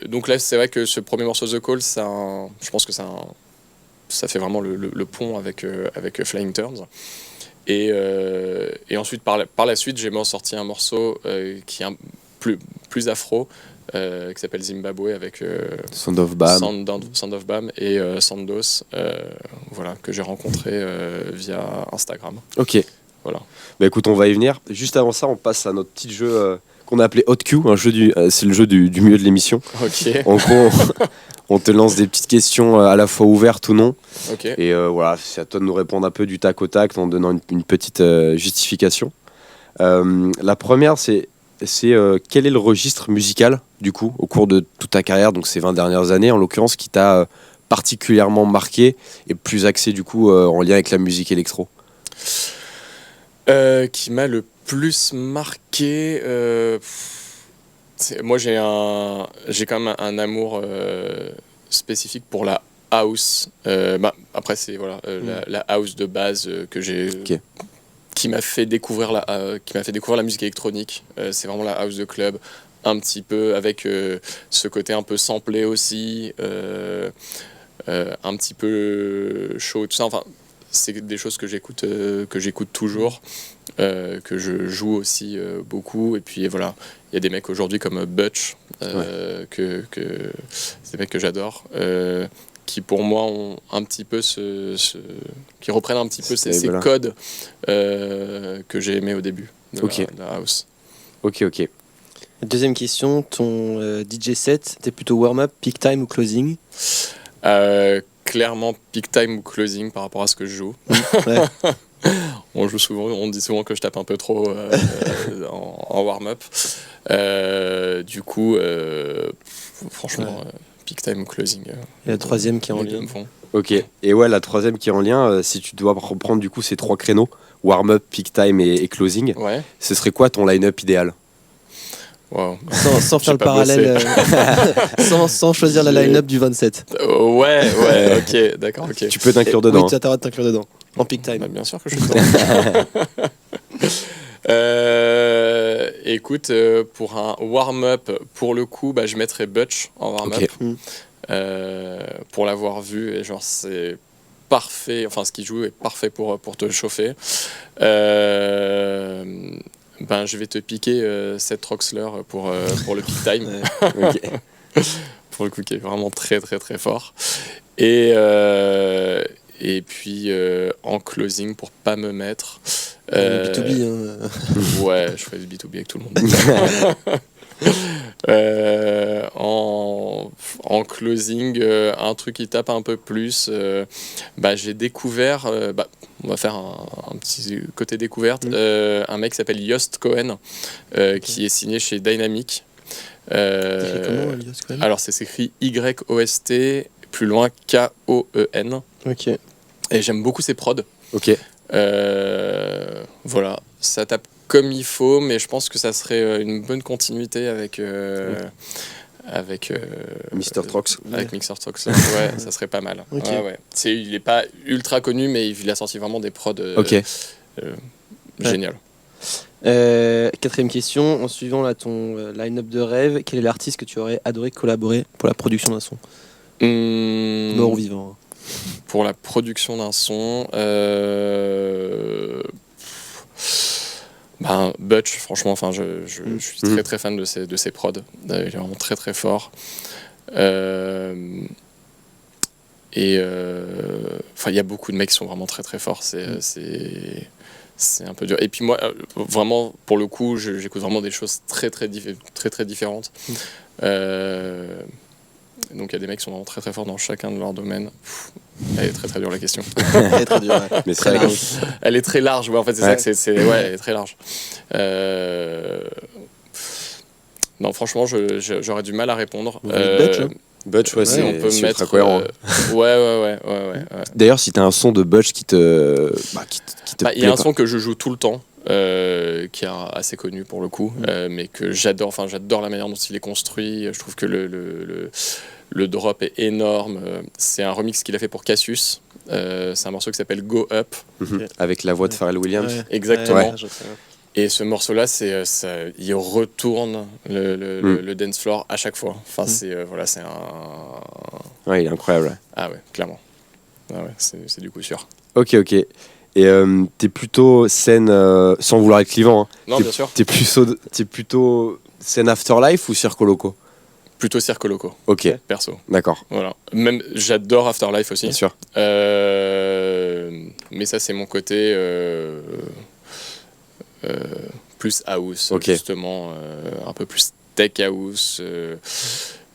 Donc là c'est vrai que ce premier morceau The Call, je pense que ça fait vraiment le pont avec Flying Turns. Et ensuite par la suite j'ai sorti un morceau qui est plus afro, qui s'appelle Zimbabwe avec Sound of Bam. Sound of Bam et Sandos, voilà, que j'ai rencontré via Instagram. Ok. Voilà. Bah écoute, on va y venir. Juste avant ça, on passe à notre petit jeu qu'on a appelé Hot Q, c'est le jeu du milieu de l'émission. Ok. En gros, on te lance des petites questions à la fois ouvertes ou non. Ok. Et voilà, c'est à toi de nous répondre un peu du tac au tac en donnant une petite justification. La première, c'est quel est le registre musical, du coup, au cours de toute ta carrière, donc ces 20 dernières années, en l'occurrence, qui t'a particulièrement marqué et plus axé, du coup, en lien avec la musique électro? Qui m'a le plus marqué... moi, j'ai quand même un amour spécifique pour la house. Après, c'est voilà, la house de base que j'ai... Okay. Qui m'a fait découvrir la musique électronique. C'est vraiment la house de club, un petit peu avec ce côté un peu samplé aussi, un petit peu chaud, tout ça. Enfin, c'est des choses que j'écoute toujours, que je joue aussi beaucoup. Et puis voilà, il y a des mecs aujourd'hui comme Butch, que c'est des mecs que j'adore. Qui pour moi ont un petit peu qui reprennent un petit peu ces codes que j'ai aimés au début de la house. Ok. Deuxième question, ton DJ set, t'es plutôt warm-up, peak time ou closing? Clairement peak time ou closing par rapport à ce que je joue. Ouais. On dit souvent que je tape un peu trop en warm-up. Du coup, franchement... peak time ou closing. Et la troisième qui est en lien. Ok, et ouais, la troisième qui est en lien, si tu dois reprendre du coup ces trois créneaux, warm-up, peak time et closing, ce serait quoi ton line-up idéal? Wow. Sans faire le parallèle, sans choisir la line-up du 27. Ouais, ok, d'accord, ok. Tu peux t'inclure dedans. Oui, tu as le droit de t'inclure dedans, en peak time. Bah, bien sûr que je suis dedans. Écoute, pour un warm-up, pour le coup, je mettrais Butch en warm-up. Okay. Pour l'avoir vu, et genre c'est parfait, enfin ce qu'il joue est parfait pour te chauffer. Je vais te piquer Seth Roxler pour le peak time. Okay. Pour le coup, qui est vraiment très très très fort. Et puis en closing, pour pas me mettre... B2B, hein. Ouais, je fais du B2B avec tout le monde. En closing, un truc qui tape un peu plus, j'ai découvert, on va faire un petit côté découverte, un mec qui s'appelle Yost Cohen, qui est signé chez Dynamic. Comment, Yost Cohen? Alors, c'est s'écrit Y-O-S-T, plus loin K-O-E-N. Ok. Et j'aime beaucoup ses prods. Ok. Voilà, ça tape comme il faut, mais je pense que ça serait une bonne continuité avec Mr. Trox. Avec Mr. Trox. Ouais, ça serait pas mal. Okay. Ouais. Il est pas ultra connu, mais il a sorti vraiment des prods génial. Quatrième question, en suivant là, ton line-up de rêve, quel est l'artiste que tu aurais adoré collaborer pour la production d'un son? Mort ou vivant? Pour la production d'un son, Butch, franchement, enfin, je suis très très fan de ses prods. Il est vraiment très très fort. Il y a beaucoup de mecs qui sont vraiment très très forts. C'est un peu dur. Et puis moi, vraiment, pour le coup, j'écoute vraiment des choses très très différentes. Donc il y a des mecs qui sont vraiment très très forts dans chacun de leurs domaines. Elle est très très dure la question. Elle est très dure, ouais. Mais Très large. Elle est très large, ouais, en fait c'est ça que elle est très large. Non, franchement, j'aurais du mal à répondre. Butch, hein. Butch, ouais, on peut c'est mettre ultra cohérent. Ouais. D'ailleurs, si t'as un son de Butch qui te Il y a un son que je joue tout le temps, qui est assez connu pour le coup, mais que j'adore. Enfin, j'adore la manière dont il est construit. Je trouve que le drop est énorme. C'est un remix qu'il a fait pour Cassius. C'est un morceau qui s'appelle Go Up. avec la voix de Pharrell Williams. Ouais. Exactement. Ouais, je sais. Et ce morceau-là, il retourne le dance floor à chaque fois. Enfin, c'est un. Ouais, il est incroyable. Ah ouais, clairement. Ah ouais, c'est du coup sûr. Ok. Et t'es plutôt scène, sans vouloir être clivant, hein, Non, bien sûr. t'es plutôt scène Afterlife ou Circo Loco? Plutôt Circo Loco, Ok, perso. d'accord, Voilà. Même, j'adore Afterlife aussi. bien sûr. Mais ça, c'est mon côté plus house, Ok. justement. Un peu plus tech house.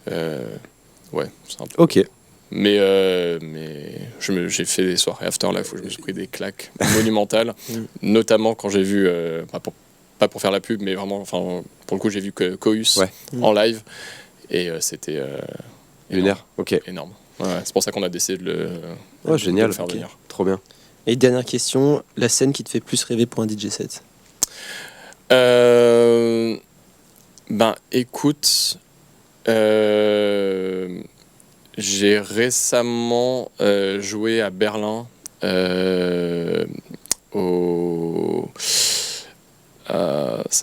Ouais, c'est un peu. Ok, Mais j'ai fait des soirées Afterlife où je me suis pris des claques monumentales, notamment quand j'ai vu, pas pour faire la pub, mais vraiment, enfin, pour le coup, j'ai vu que Cohus Ouais. en live, et c'était lunaire, ok. énorme. Ouais, c'est pour ça qu'on a décidé de Ouais, génial, le faire ok. venir. Trop bien. Et dernière question, la scène qui te fait plus rêver pour un DJ set? Écoute, j'ai récemment joué à Berlin ça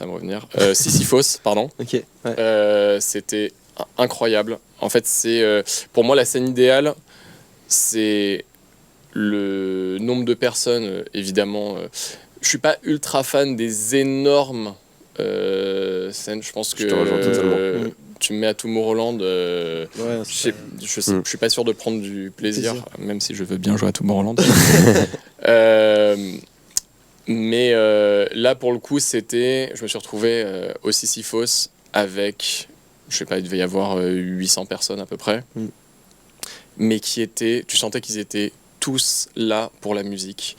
va me revenir. Sisyphos, pardon. Ok, ouais. C'était incroyable. En fait, pour moi la scène idéale, c'est le nombre de personnes, évidemment. Je suis pas ultra fan des énormes scènes. Je pense que Je te rejoins totalement. tu me mets à Tomorrowland, Ouais, je suis pas sûr de prendre du plaisir, même si je veux bien jouer à Tomorrowland. Mais là, pour le coup, je me suis retrouvé au Sisyphos avec, je sais pas, il devait y avoir 800 personnes à peu près, mais tu sentais qu'ils étaient tous là pour la musique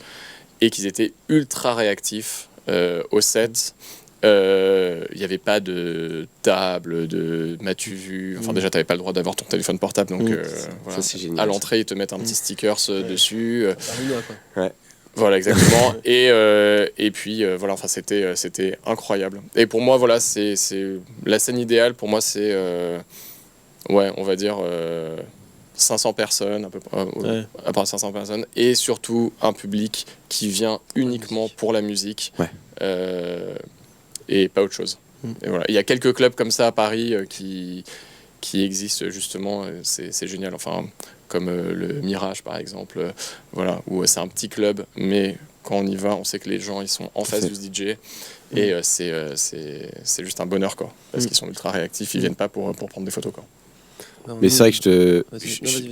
et qu'ils étaient ultra réactifs au set. Il n'y avait pas de table, de m'as-tu vu. Enfin, déjà, tu n'avais pas le droit d'avoir ton téléphone portable, donc voilà. Ça, c'est génial. À l'entrée, ils te mettent un petit sticker dessus. quoi. Voilà, exactement. Et puis, voilà, enfin, c'était incroyable. Et pour moi, voilà, c'est la scène idéale. Pour moi, c'est, ouais, on va dire 500 personnes, à peu près, à part 500 personnes, et surtout un public qui vient uniquement pour la musique. Ouais. Et pas autre chose. Et voilà. Il y a quelques clubs comme ça à Paris qui existent justement, c'est génial. Enfin, comme le Mirage par exemple, voilà, où c'est un petit club, mais quand on y va, on sait que les gens ils sont en face du DJ et c'est juste un bonheur quoi, parce qu'ils sont ultra réactifs, ils viennent pas pour prendre des photos quoi. Mais c'est vrai que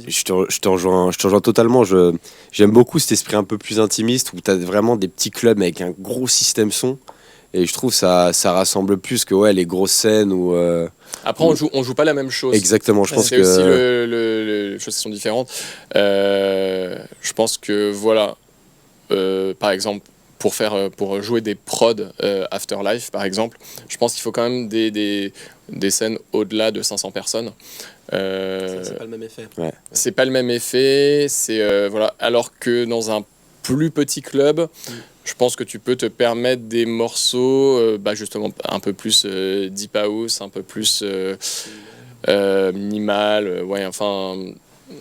je te rejoins totalement. J'aime beaucoup cet esprit un peu plus intimiste où tu as vraiment des petits clubs avec un gros système son. Et je trouve ça rassemble plus que les grosses scènes où... Après, on joue pas la même chose. Exactement, je pense que... C'est aussi les choses qui sont différentes. Je pense que, voilà, par exemple, pour jouer des prods Afterlife, par exemple, je pense qu'il faut quand même des scènes au-delà de 500 personnes. C'est pas le même effet. Ouais. C'est pas le même effet. Voilà. Alors que dans un plus petit club... Je pense que tu peux te permettre des morceaux, justement, un peu plus deep house, un peu plus minimal. Ouais, enfin.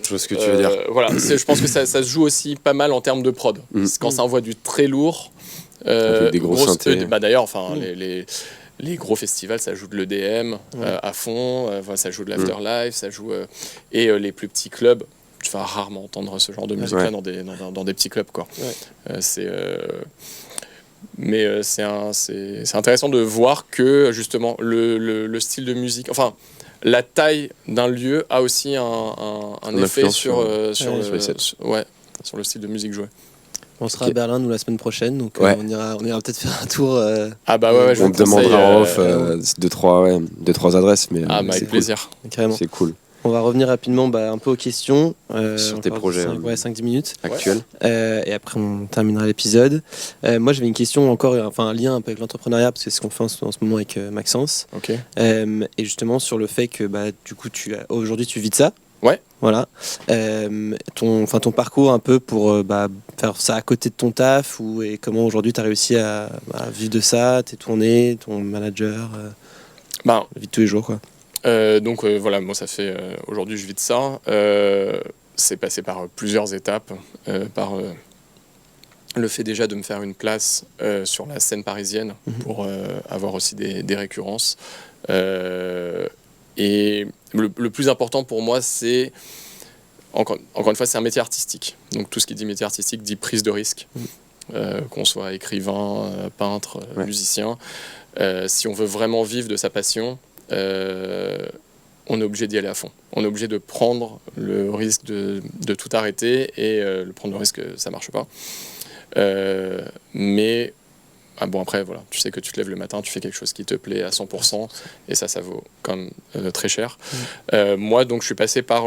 Je vois ce que tu veux dire. Voilà, je pense que ça se joue aussi pas mal en termes de prod. Quand ça envoie du très lourd. Avec des gros synthés. D'ailleurs, enfin, les gros festivals, ça joue de l'EDM à fond. Ça joue de l'Afterlife, ça joue. Et les plus petits clubs. tu vas rarement entendre ce genre de musique-là dans des petits clubs, quoi. Mais c'est intéressant de voir que justement le style de musique, enfin la taille d'un lieu a aussi un effet sur le style de musique jouée. On sera à Berlin nous la semaine prochaine, donc on ira peut-être faire un tour. Ah bah ouais, on te demandera en off 2-3 adresses, mais avec plaisir. Carrément. C'est cool. On va revenir rapidement un peu aux questions. Sur tes projets 5-10 minutes actuels. Et après, on terminera l'épisode. Moi, j'avais une question encore, un lien un peu avec l'entrepreneuriat, parce que c'est ce qu'on fait en ce moment avec Maxence. Okay. Et justement, sur le fait que du coup, aujourd'hui, tu vis de ça. Ouais. Voilà. Ton parcours un peu pour faire ça à côté de ton taf, et comment aujourd'hui tu as réussi à vivre de ça, tes tournées, ton manager, la vie de tous les jours, quoi. Donc voilà, moi ça fait aujourd'hui je vis de ça. C'est passé par plusieurs étapes, par le fait déjà de me faire une place sur la scène parisienne pour avoir aussi des récurrences. Et le plus important pour moi, c'est encore une fois, c'est un métier artistique. Donc tout ce qui dit métier artistique dit prise de risque. Qu'on soit écrivain, peintre, musicien. Si on veut vraiment vivre de sa passion, on est obligé d'y aller à fond. On est obligé de prendre le risque de tout arrêter et prendre le risque que ça marche pas. Mais après, voilà, tu sais que tu te lèves le matin, tu fais quelque chose qui te plaît à 100%, et ça vaut quand même très cher. Moi, donc, je suis passé par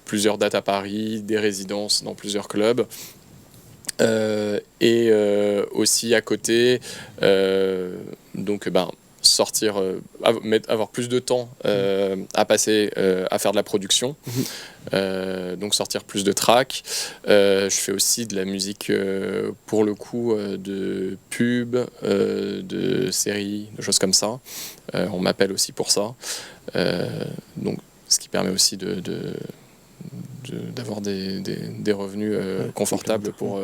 plusieurs dates à Paris, des résidences dans plusieurs clubs. Et aussi à côté, sortir, avoir plus de temps à passer à faire de la production, donc sortir plus de tracks. Je fais aussi de la musique pour le coup de pub, de séries, de choses comme ça. On m'appelle aussi pour ça, donc ce qui permet aussi d'avoir des revenus confortables pour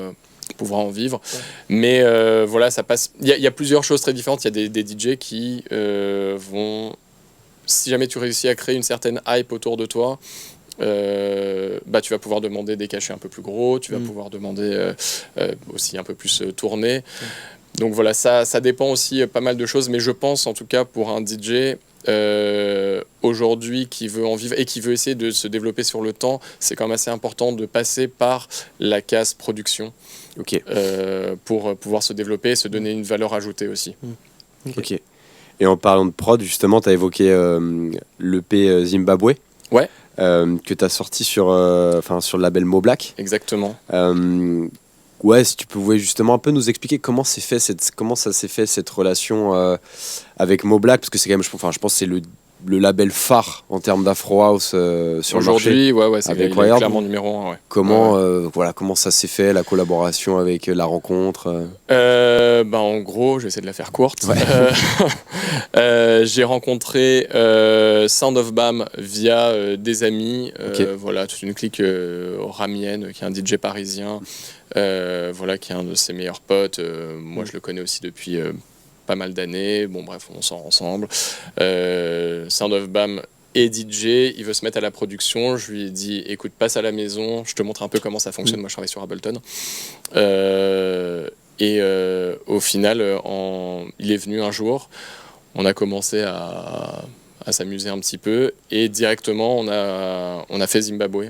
pouvoir en vivre. Mais voilà, ça passe. Il y a plusieurs choses très différentes. Il y a des DJ qui vont, si jamais tu réussis à créer une certaine hype autour de toi, tu vas pouvoir demander des cachets un peu plus gros, tu vas pouvoir demander aussi un peu plus tourner. Donc voilà, ça dépend aussi pas mal de choses, mais je pense en tout cas pour un DJ aujourd'hui qui veut en vivre et qui veut essayer de se développer sur le temps, c'est quand même assez important de passer par la case production pour pouvoir se développer et se donner une valeur ajoutée aussi. Ok. Et en parlant de prod, justement, tu as évoqué l'EP Zimbabwe. Ouais. Que tu as sorti sur le label Mo Black. Exactement. Si tu pouvais justement un peu nous expliquer comment ça s'est fait cette relation avec Mo Black, parce que c'est quand même, je pense que c'est le label phare en termes d'Afro House sur le marché. Aujourd'hui, c'est clairement numéro 1. Ouais. Comment ça s'est fait, la collaboration avec la rencontre En gros, je vais essayer de la faire courte. J'ai rencontré Sound of Bam via des amis. Toute une clique ramienne qui est un DJ parisien, qui est un de ses meilleurs potes. Moi, je le connais aussi depuis pas mal d'années. Bon, bref, on sort ensemble. Sound of Bam est DJ, il veut se mettre à la production. Je lui ai dit, écoute, passe à la maison, je te montre un peu comment ça fonctionne. Moi, je travaille sur Ableton. Au final, il est venu un jour. On a commencé à s'amuser un petit peu et directement on a fait Zimbabwe.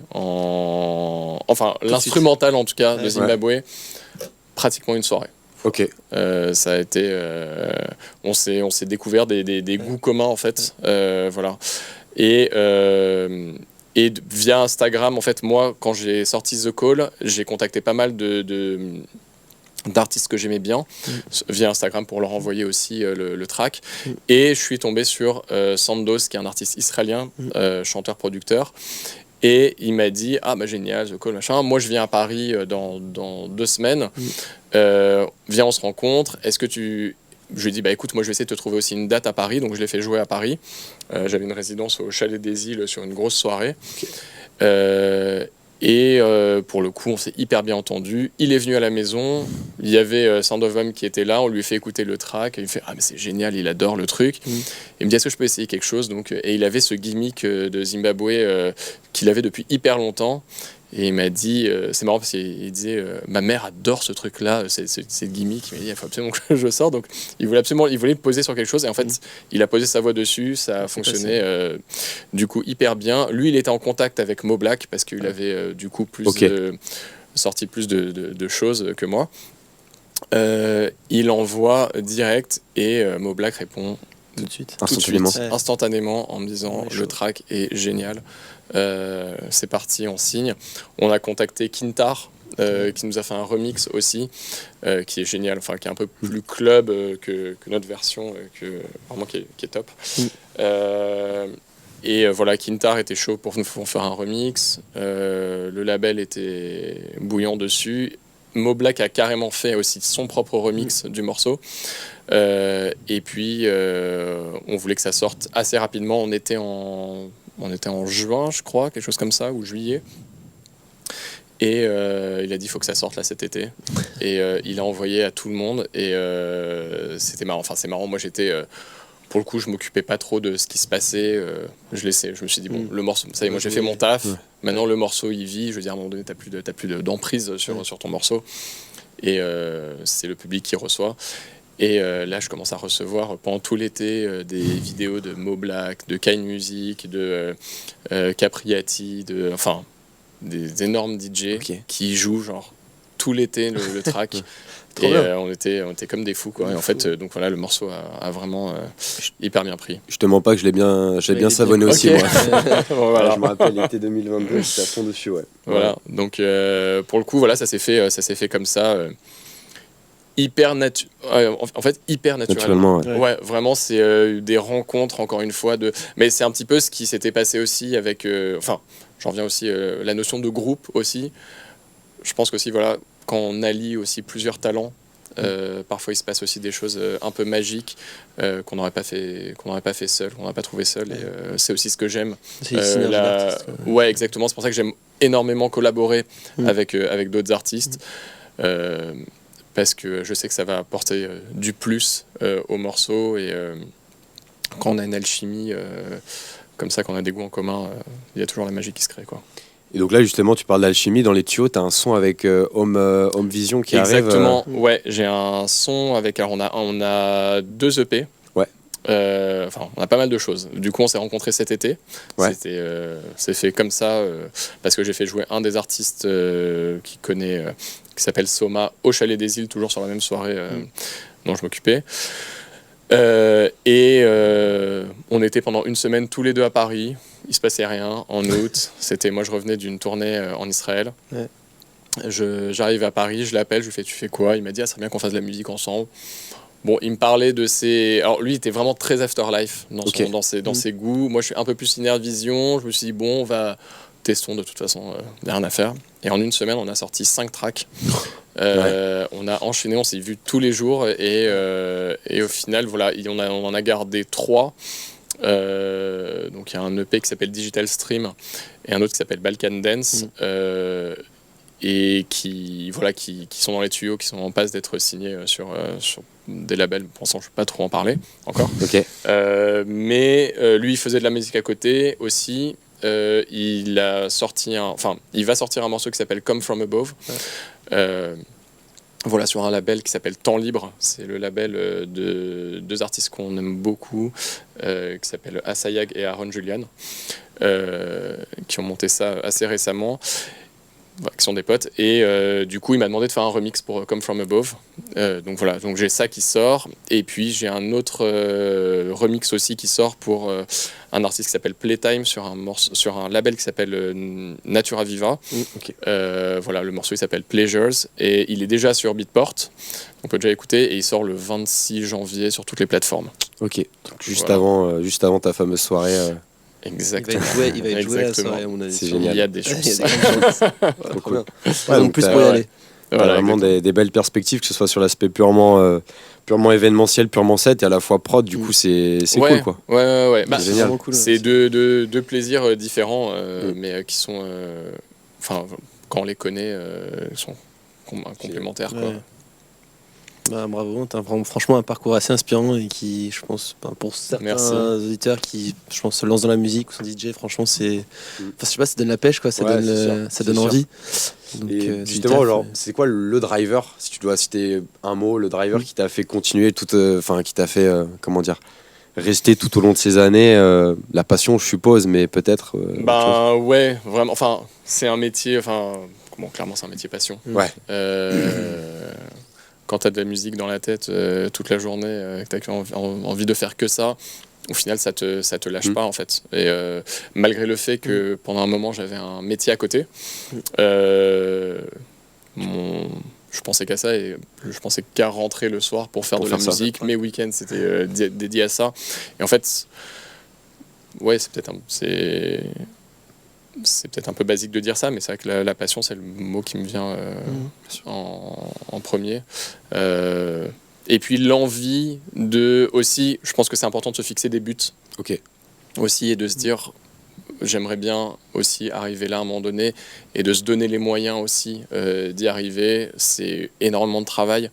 L'instrumental en tout cas de Zimbabwe, pratiquement une soirée. Ok. Ça a été, on s'est découvert des goûts communs en fait, voilà. Et via Instagram, en fait, moi, quand j'ai sorti The Call, j'ai contacté pas mal d'artistes que j'aimais bien via Instagram pour leur envoyer aussi le track. Et je suis tombé sur Sandos, qui est un artiste israélien, chanteur-producteur. Et il m'a dit, génial, The Call, machin. Moi, je viens à Paris dans 2 semaines. Viens, on se rencontre. Est-ce que tu... Je lui ai dit, écoute, moi, je vais essayer de te trouver aussi une date à Paris. Donc, je l'ai fait jouer à Paris. J'avais une résidence au Chalet des Îles sur une grosse soirée. Et pour le coup, on s'est hyper bien entendu. Il est venu à la maison. Il y avait Sound of Home qui était là. On lui fait écouter le track. Et il fait mais c'est génial, il adore le truc. Il me dit est-ce que je peux essayer quelque chose donc, et il avait ce gimmick de Zimbabwe qu'il avait depuis hyper longtemps. Et il m'a dit, c'est marrant parce qu'il disait, ma mère adore ce truc-là, c'est gimmick. Il m'a dit, il faut absolument que je sorte. Donc, il voulait me poser sur quelque chose. Et en fait, il a posé sa voix dessus, ça a fonctionné du coup hyper bien. Lui, il était en contact avec Mo Black parce qu'il avait du coup sorti plus de choses que moi. Il envoie direct et Mo Black répond tout de suite, instantanément en me disant le track est génial. C'est parti, on signe. On a contacté Kintar qui nous a fait un remix aussi qui est génial, enfin qui est un peu plus club que notre version vraiment qui est top. Et voilà, Kintar était chaud pour nous faire un remix. Le label était bouillant dessus. Mo Black a carrément fait aussi son propre remix du morceau. Et puis on voulait que ça sorte assez rapidement. On était en juin, je crois, quelque chose comme ça, ou juillet. Et il a dit il faut que ça sorte là cet été. Et il a envoyé à tout le monde. Et c'était marrant. Enfin, c'est marrant. Moi, j'étais pour le coup, je m'occupais pas trop de ce qui se passait. Je me suis dit bon, le morceau. Ça y est, moi j'ai fait mon taf. Maintenant le morceau il vit. Je veux dire, à un moment donné, t'as plus d'emprise sur ton morceau. Et c'est le public qui reçoit. Et là, je commence à recevoir pendant tout l'été des vidéos de Mo Black, de Kind Music, de Capriati, enfin des énormes DJ qui jouent genre tout l'été le track. Et on était comme des fous quoi. Et en fait donc voilà, le morceau a vraiment hyper bien pris. Je te mens pas que je l'ai bien savonné aussi moi. Bon, voilà. Je me rappelle l'été 2022, j'étais à fond dessus Voilà. Donc pour le coup voilà, ça s'est fait comme ça. Hyper naturellement. Ouais, vraiment c'est des rencontres encore une fois mais c'est un petit peu ce qui s'était passé aussi avec j'en viens aussi la notion de groupe aussi. Je pense qu'aussi voilà, quand on allie aussi plusieurs talents, parfois il se passe aussi des choses un peu magiques qu'on n'aurait pas fait seul, qu'on n'aurait pas trouvé seul. Et c'est aussi ce que j'aime. Ouais, exactement. C'est pour ça que j'aime énormément collaborer avec d'autres artistes. Parce que je sais que ça va apporter du plus au morceau. Et quand on a une alchimie comme ça, quand on a des goûts en commun, il y a toujours la magie qui se crée, quoi. Et donc là, justement, tu parles d'alchimie. Dans les tuyaux, tu as un son avec Home Vision qui arrive. Exactement, ouais. J'ai un son avec... Alors, on a 2 EP. Ouais. On a pas mal de choses. Du coup, on s'est rencontrés cet été. Ouais. C'est fait comme ça parce que j'ai fait jouer un des artistes qui s'appelle Soma au Chalet des Îles, toujours sur la même soirée dont je m'occupais. Et on était pendant une semaine tous les deux à Paris. Il se passait rien en août. Moi je revenais d'une tournée en Israël. Ouais. J'arrive à Paris, je l'appelle, je lui fais tu fais quoi? Il m'a dit ça serait bien qu'on fasse de la musique ensemble. Bon, il me parlait de ses... Alors lui, il était vraiment très Afterlife dans ses goûts. Moi, je suis un peu plus Inner Vision. Je me suis dit, bon, testons de toute façon, il n'y a rien à faire. Et en une semaine, on a sorti 5 tracks. On a enchaîné, on s'est vu tous les jours. Et au final, voilà, on en a gardé 3. Donc il y a un EP qui s'appelle Digital Stream et un autre qui s'appelle Balkan Dance. Et qui sont dans les tuyaux, qui sont en passe d'être signés sur des labels. Pour l'instant, je ne peux pas trop en parler encore. Mais lui, il faisait de la musique à côté aussi. Il va sortir un morceau qui s'appelle Come From Above. Voilà, sur un label qui s'appelle Temps Libre. C'est le label de 2 artistes qu'on aime beaucoup, qui s'appellent Asayag et Aaron Julian, qui ont monté ça assez récemment. Qui sont des potes, et du coup il m'a demandé de faire un remix pour Come From Above, donc voilà, donc j'ai ça qui sort, et puis j'ai un autre remix aussi qui sort pour un artiste qui s'appelle Playtime sur un label qui s'appelle Natura Viva. Voilà, le morceau il s'appelle Pleasures et il est déjà sur Beatport, on peut déjà écouter, et il sort le 26 janvier sur toutes les plateformes. Donc juste avant ta fameuse soirée. Exactement. Il va être joué à la soirée, à mon avis. C'est génial. Il y a des choses. Trop bien. Donc plus pour y aller. Voilà, vraiment des belles perspectives, que ce soit sur l'aspect purement événementiel, purement set, et à la fois prod. Du coup, c'est cool, quoi. Ouais. C'est génial. Cool, c'est deux plaisirs différents, mais qui sont enfin, quand on les connaît, ils sont complémentaires. Quoi. Ouais. Bah, bravo, t'as franchement un parcours assez inspirant et qui, je pense, pour certains Merci. auditeurs qui, je pense, se lancent dans la musique ou sont DJ, franchement, c'est. Enfin, je sais pas, ça donne la pêche, quoi, ça Ouais, donne, c'est sûr, ça c'est donne sûr. envie. Donc, Et c'est du justement, taf, genre, c'est quoi le driver, si tu dois citer un mot, le driver qui t'a fait continuer qui t'a fait, comment dire, rester tout au long de ces années, la passion, je suppose, mais peut-être. Autre chose. Ouais, vraiment. Enfin, c'est un métier. Enfin, clairement, c'est un métier passion. Ouais. Quand t'as de la musique dans la tête toute la journée, que t'as envie de faire que ça, au final, ça te lâche pas en fait. Et malgré le fait que pendant un moment, j'avais un métier à côté, je pensais qu'à ça et je pensais qu'à rentrer le soir pour faire Pour de la faire ça. musique. Mes week-ends, c'était dédié à ça. Et en fait, ouais, c'est peut-être un peu basique de dire ça, mais c'est vrai que la passion, c'est le mot qui me vient en premier. Et puis l'envie de aussi, je pense que c'est important de se fixer des buts Ok. aussi et de se dire, j'aimerais bien aussi arriver là à un moment donné et de se donner les moyens aussi d'y arriver. C'est énormément de travail.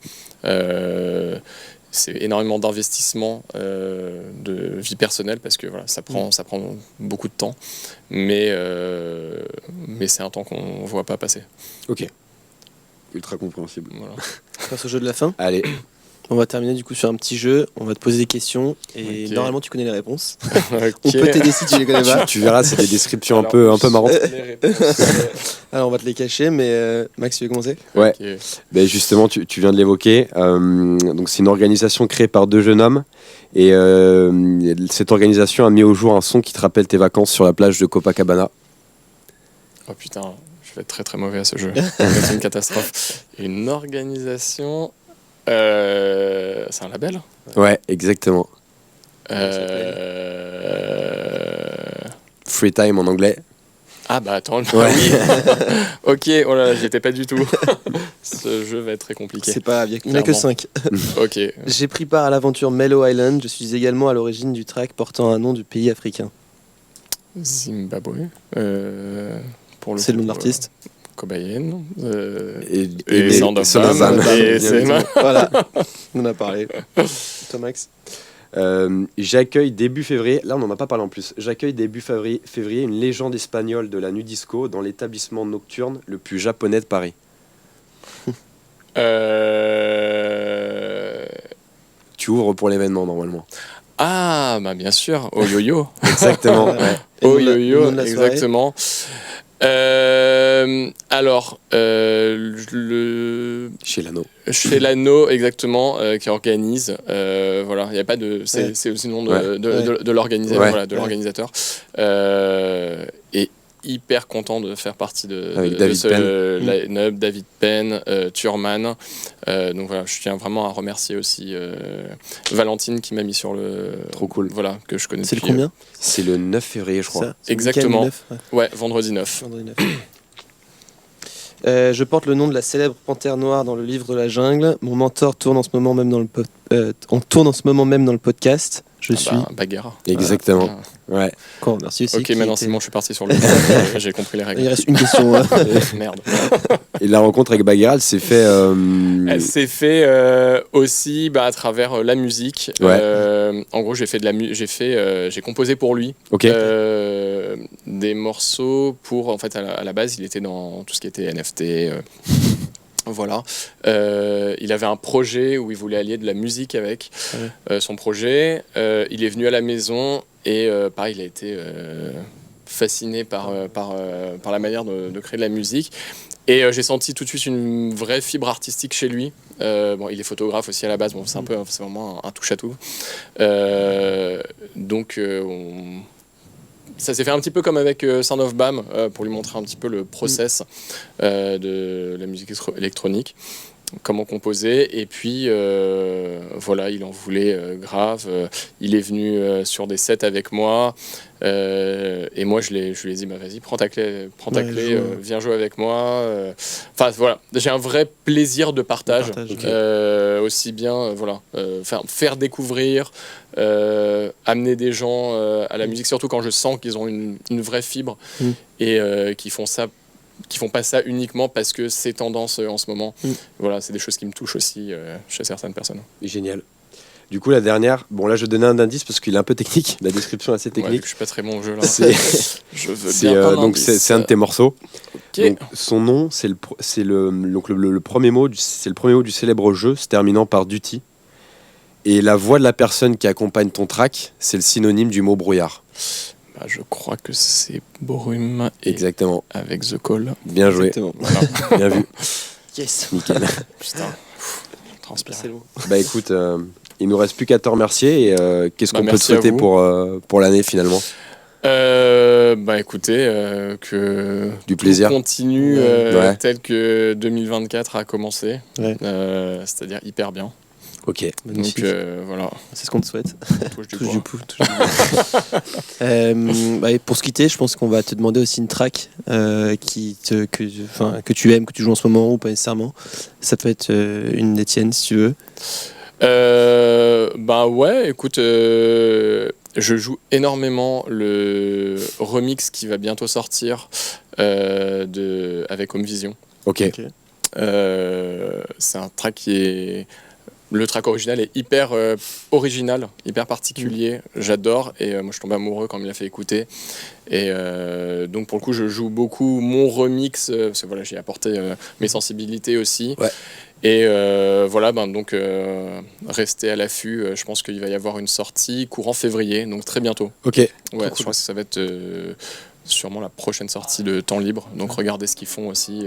C'est énormément d'investissement de vie personnelle parce que voilà, ça prend beaucoup de temps, mais c'est un temps qu'on ne voit pas passer. Ok. Ultra compréhensible. Voilà. On passe au jeu de la fin. Allez. On va terminer du coup sur un petit jeu. On va te poser des questions et Ok. normalement tu connais les réponses. Ok. On peut t'aider si tu les connais pas. Tu verras, c'est des descriptions Alors, un peu marrantes. les réponses. Alors on va te les cacher, mais Max, tu veux commencer? Ouais. Ok. Ben justement, tu viens de l'évoquer. Donc c'est une organisation créée par 2 jeunes hommes. Et cette organisation a mis au jour un son qui te rappelle tes vacances sur la plage de Copacabana. Oh putain, je vais être très très mauvais à ce jeu. C'est une catastrophe. Une organisation. C'est un label. Ouais, exactement. Free Time en anglais. Ah bah attends, Ouais. oui. Ok, oh là là, j'y étais pas du tout. Ce jeu va être très compliqué. C'est pas grave, il n'y en a que Clairement. 5. Ok. J'ai pris part à l'aventure Mellow Island. Je suis également à l'origine du track portant un nom du pays africain. Zimbabwe. Pour C'est le nom de coup, l'artiste. Cobayen. Et Sound of Sound of Bam. Bam. Et Bien c'est évidemment. Voilà, on en a parlé. Toi, Max? J'accueille début février, là on n'en a pas parlé en plus, j'accueille début février une légende espagnole de la nuit disco dans l'établissement nocturne le plus japonais de Paris. Tu ouvres pour l'événement normalement. Ah, bah bien sûr, au yo-yo. Exactement. Ouais. Et Au le nom de yo-yo, la soirée? exactement. Alors, Chez Lano. chez Lano, exactement, qui organise. Voilà, il n'y a pas de. C'est aussi le nom de l'organisateur. Ouais. Voilà, de l'organisateur. Et hyper content de faire partie Avec de David ce line-up, David Penn, Thurman. Donc voilà, je tiens vraiment à remercier aussi Valentine qui m'a mis sur le. Trop cool. Voilà, que je connais C'est le depuis. combien? C'est le 9 février je crois. Ça, c'est le Exactement. week-end du 9, ouais. Ouais, vendredi 9. Vendredi 9. Je porte le nom de la célèbre panthère noire dans le livre de la jungle. Mon mentor tourne en ce moment même dans le podcast. Je suis. Bagheera. Exactement. Ah. Ouais. Quoi, merci aussi. Ok, qui maintenant était- c'est bon, je suis parti sur le. J'ai compris les Il règles. reste une question. Merde. Et la rencontre avec Bagheera, elle s'est fait. Elle s'est fait aussi à travers la musique. Ouais. En gros, j'ai composé pour lui Ok. des morceaux pour. En fait, à la base, il était dans tout ce qui était NFT. Voilà. Il avait un projet où il voulait allier de la musique avec son projet. Il est venu à la maison et pareil, il a été fasciné par la manière de créer de la musique. Et j'ai senti tout de suite une vraie fibre artistique chez lui. Bon, il est photographe aussi à la base. Bon, c'est vraiment un touche-à-tout. Donc, ça s'est fait un petit peu comme avec Sound of Bam pour lui montrer un petit peu le process de la musique électronique, comment composer. Et puis voilà, il en voulait grave. Il est venu sur des sets avec moi. Et moi, je lui ai dit, vas-y, prends ta clé, joue. viens jouer avec moi. Enfin, voilà, j'ai un vrai plaisir de partage. Ok. Aussi bien, faire découvrir, amener des gens à la musique, surtout quand je sens qu'ils ont une vraie fibre et qu'ils font ça qui font pas ça uniquement parce que c'est tendance en ce moment. Mm. Voilà, c'est des choses qui me touchent aussi chez certaines personnes. Génial. Du coup, la dernière, bon là je donnais un indice parce qu'il est un peu technique, la description est assez Ouais, vu technique. que je suis pas très bon au jeu là. C'est Je veux c'est, bien un donc indice. c'est un de tes morceaux. Ok. Donc, son nom, donc le premier mot, c'est le premier mot du célèbre jeu, se terminant par Duty. Et la voix de la personne qui accompagne ton track, c'est le synonyme du mot brouillard. Bah, je crois que c'est Brume et Exactement. avec The Call. Bien joué. Exactement. Voilà. Bien vu. Yes. Nickel. Putain. Transpire. C'est long. Bah écoute, il nous reste plus qu'à te remercier. Et qu'est-ce Bah, qu'on peut te merci à souhaiter vous. pour l'année finalement? Bah écoutez, que Du plaisir. tout continue Ouais. tel que 2024 a commencé, Ouais. c'est-à-dire hyper bien. Ok. Magnifique. Donc voilà, C'est ce qu'on te souhaite. touche du Touche bois. du pouls, touche du bois. Et pour se quitter, je pense qu'on va te demander aussi une track que tu aimes, que tu joues en ce moment ou pas nécessairement. Ça peut être une des tiennes si tu veux. Bah ouais, écoute, je joue énormément le remix qui va bientôt sortir avec Home Vision. Ok. C'est un track qui est... Le track original est hyper original, hyper particulier. J'adore et moi je tombe amoureux quand il me l'a fait écouter. Et donc pour le coup je joue beaucoup mon remix parce que voilà, j'ai apporté mes sensibilités aussi. Ouais. Et voilà, donc restez à l'affût. Je pense qu'il va y avoir une sortie courant février, donc très bientôt. Ok. Ouais, Cool. je pense que ça va être sûrement la prochaine sortie de Temps Libre. Donc regardez ce qu'ils font aussi,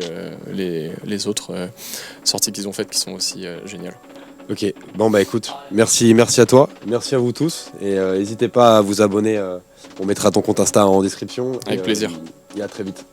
les autres sorties qu'ils ont faites qui sont aussi géniales. Ok. Bon bah écoute, merci à toi, merci à vous tous et n'hésitez pas à vous abonner. On mettra ton compte Insta en description. Avec plaisir. Et à très vite.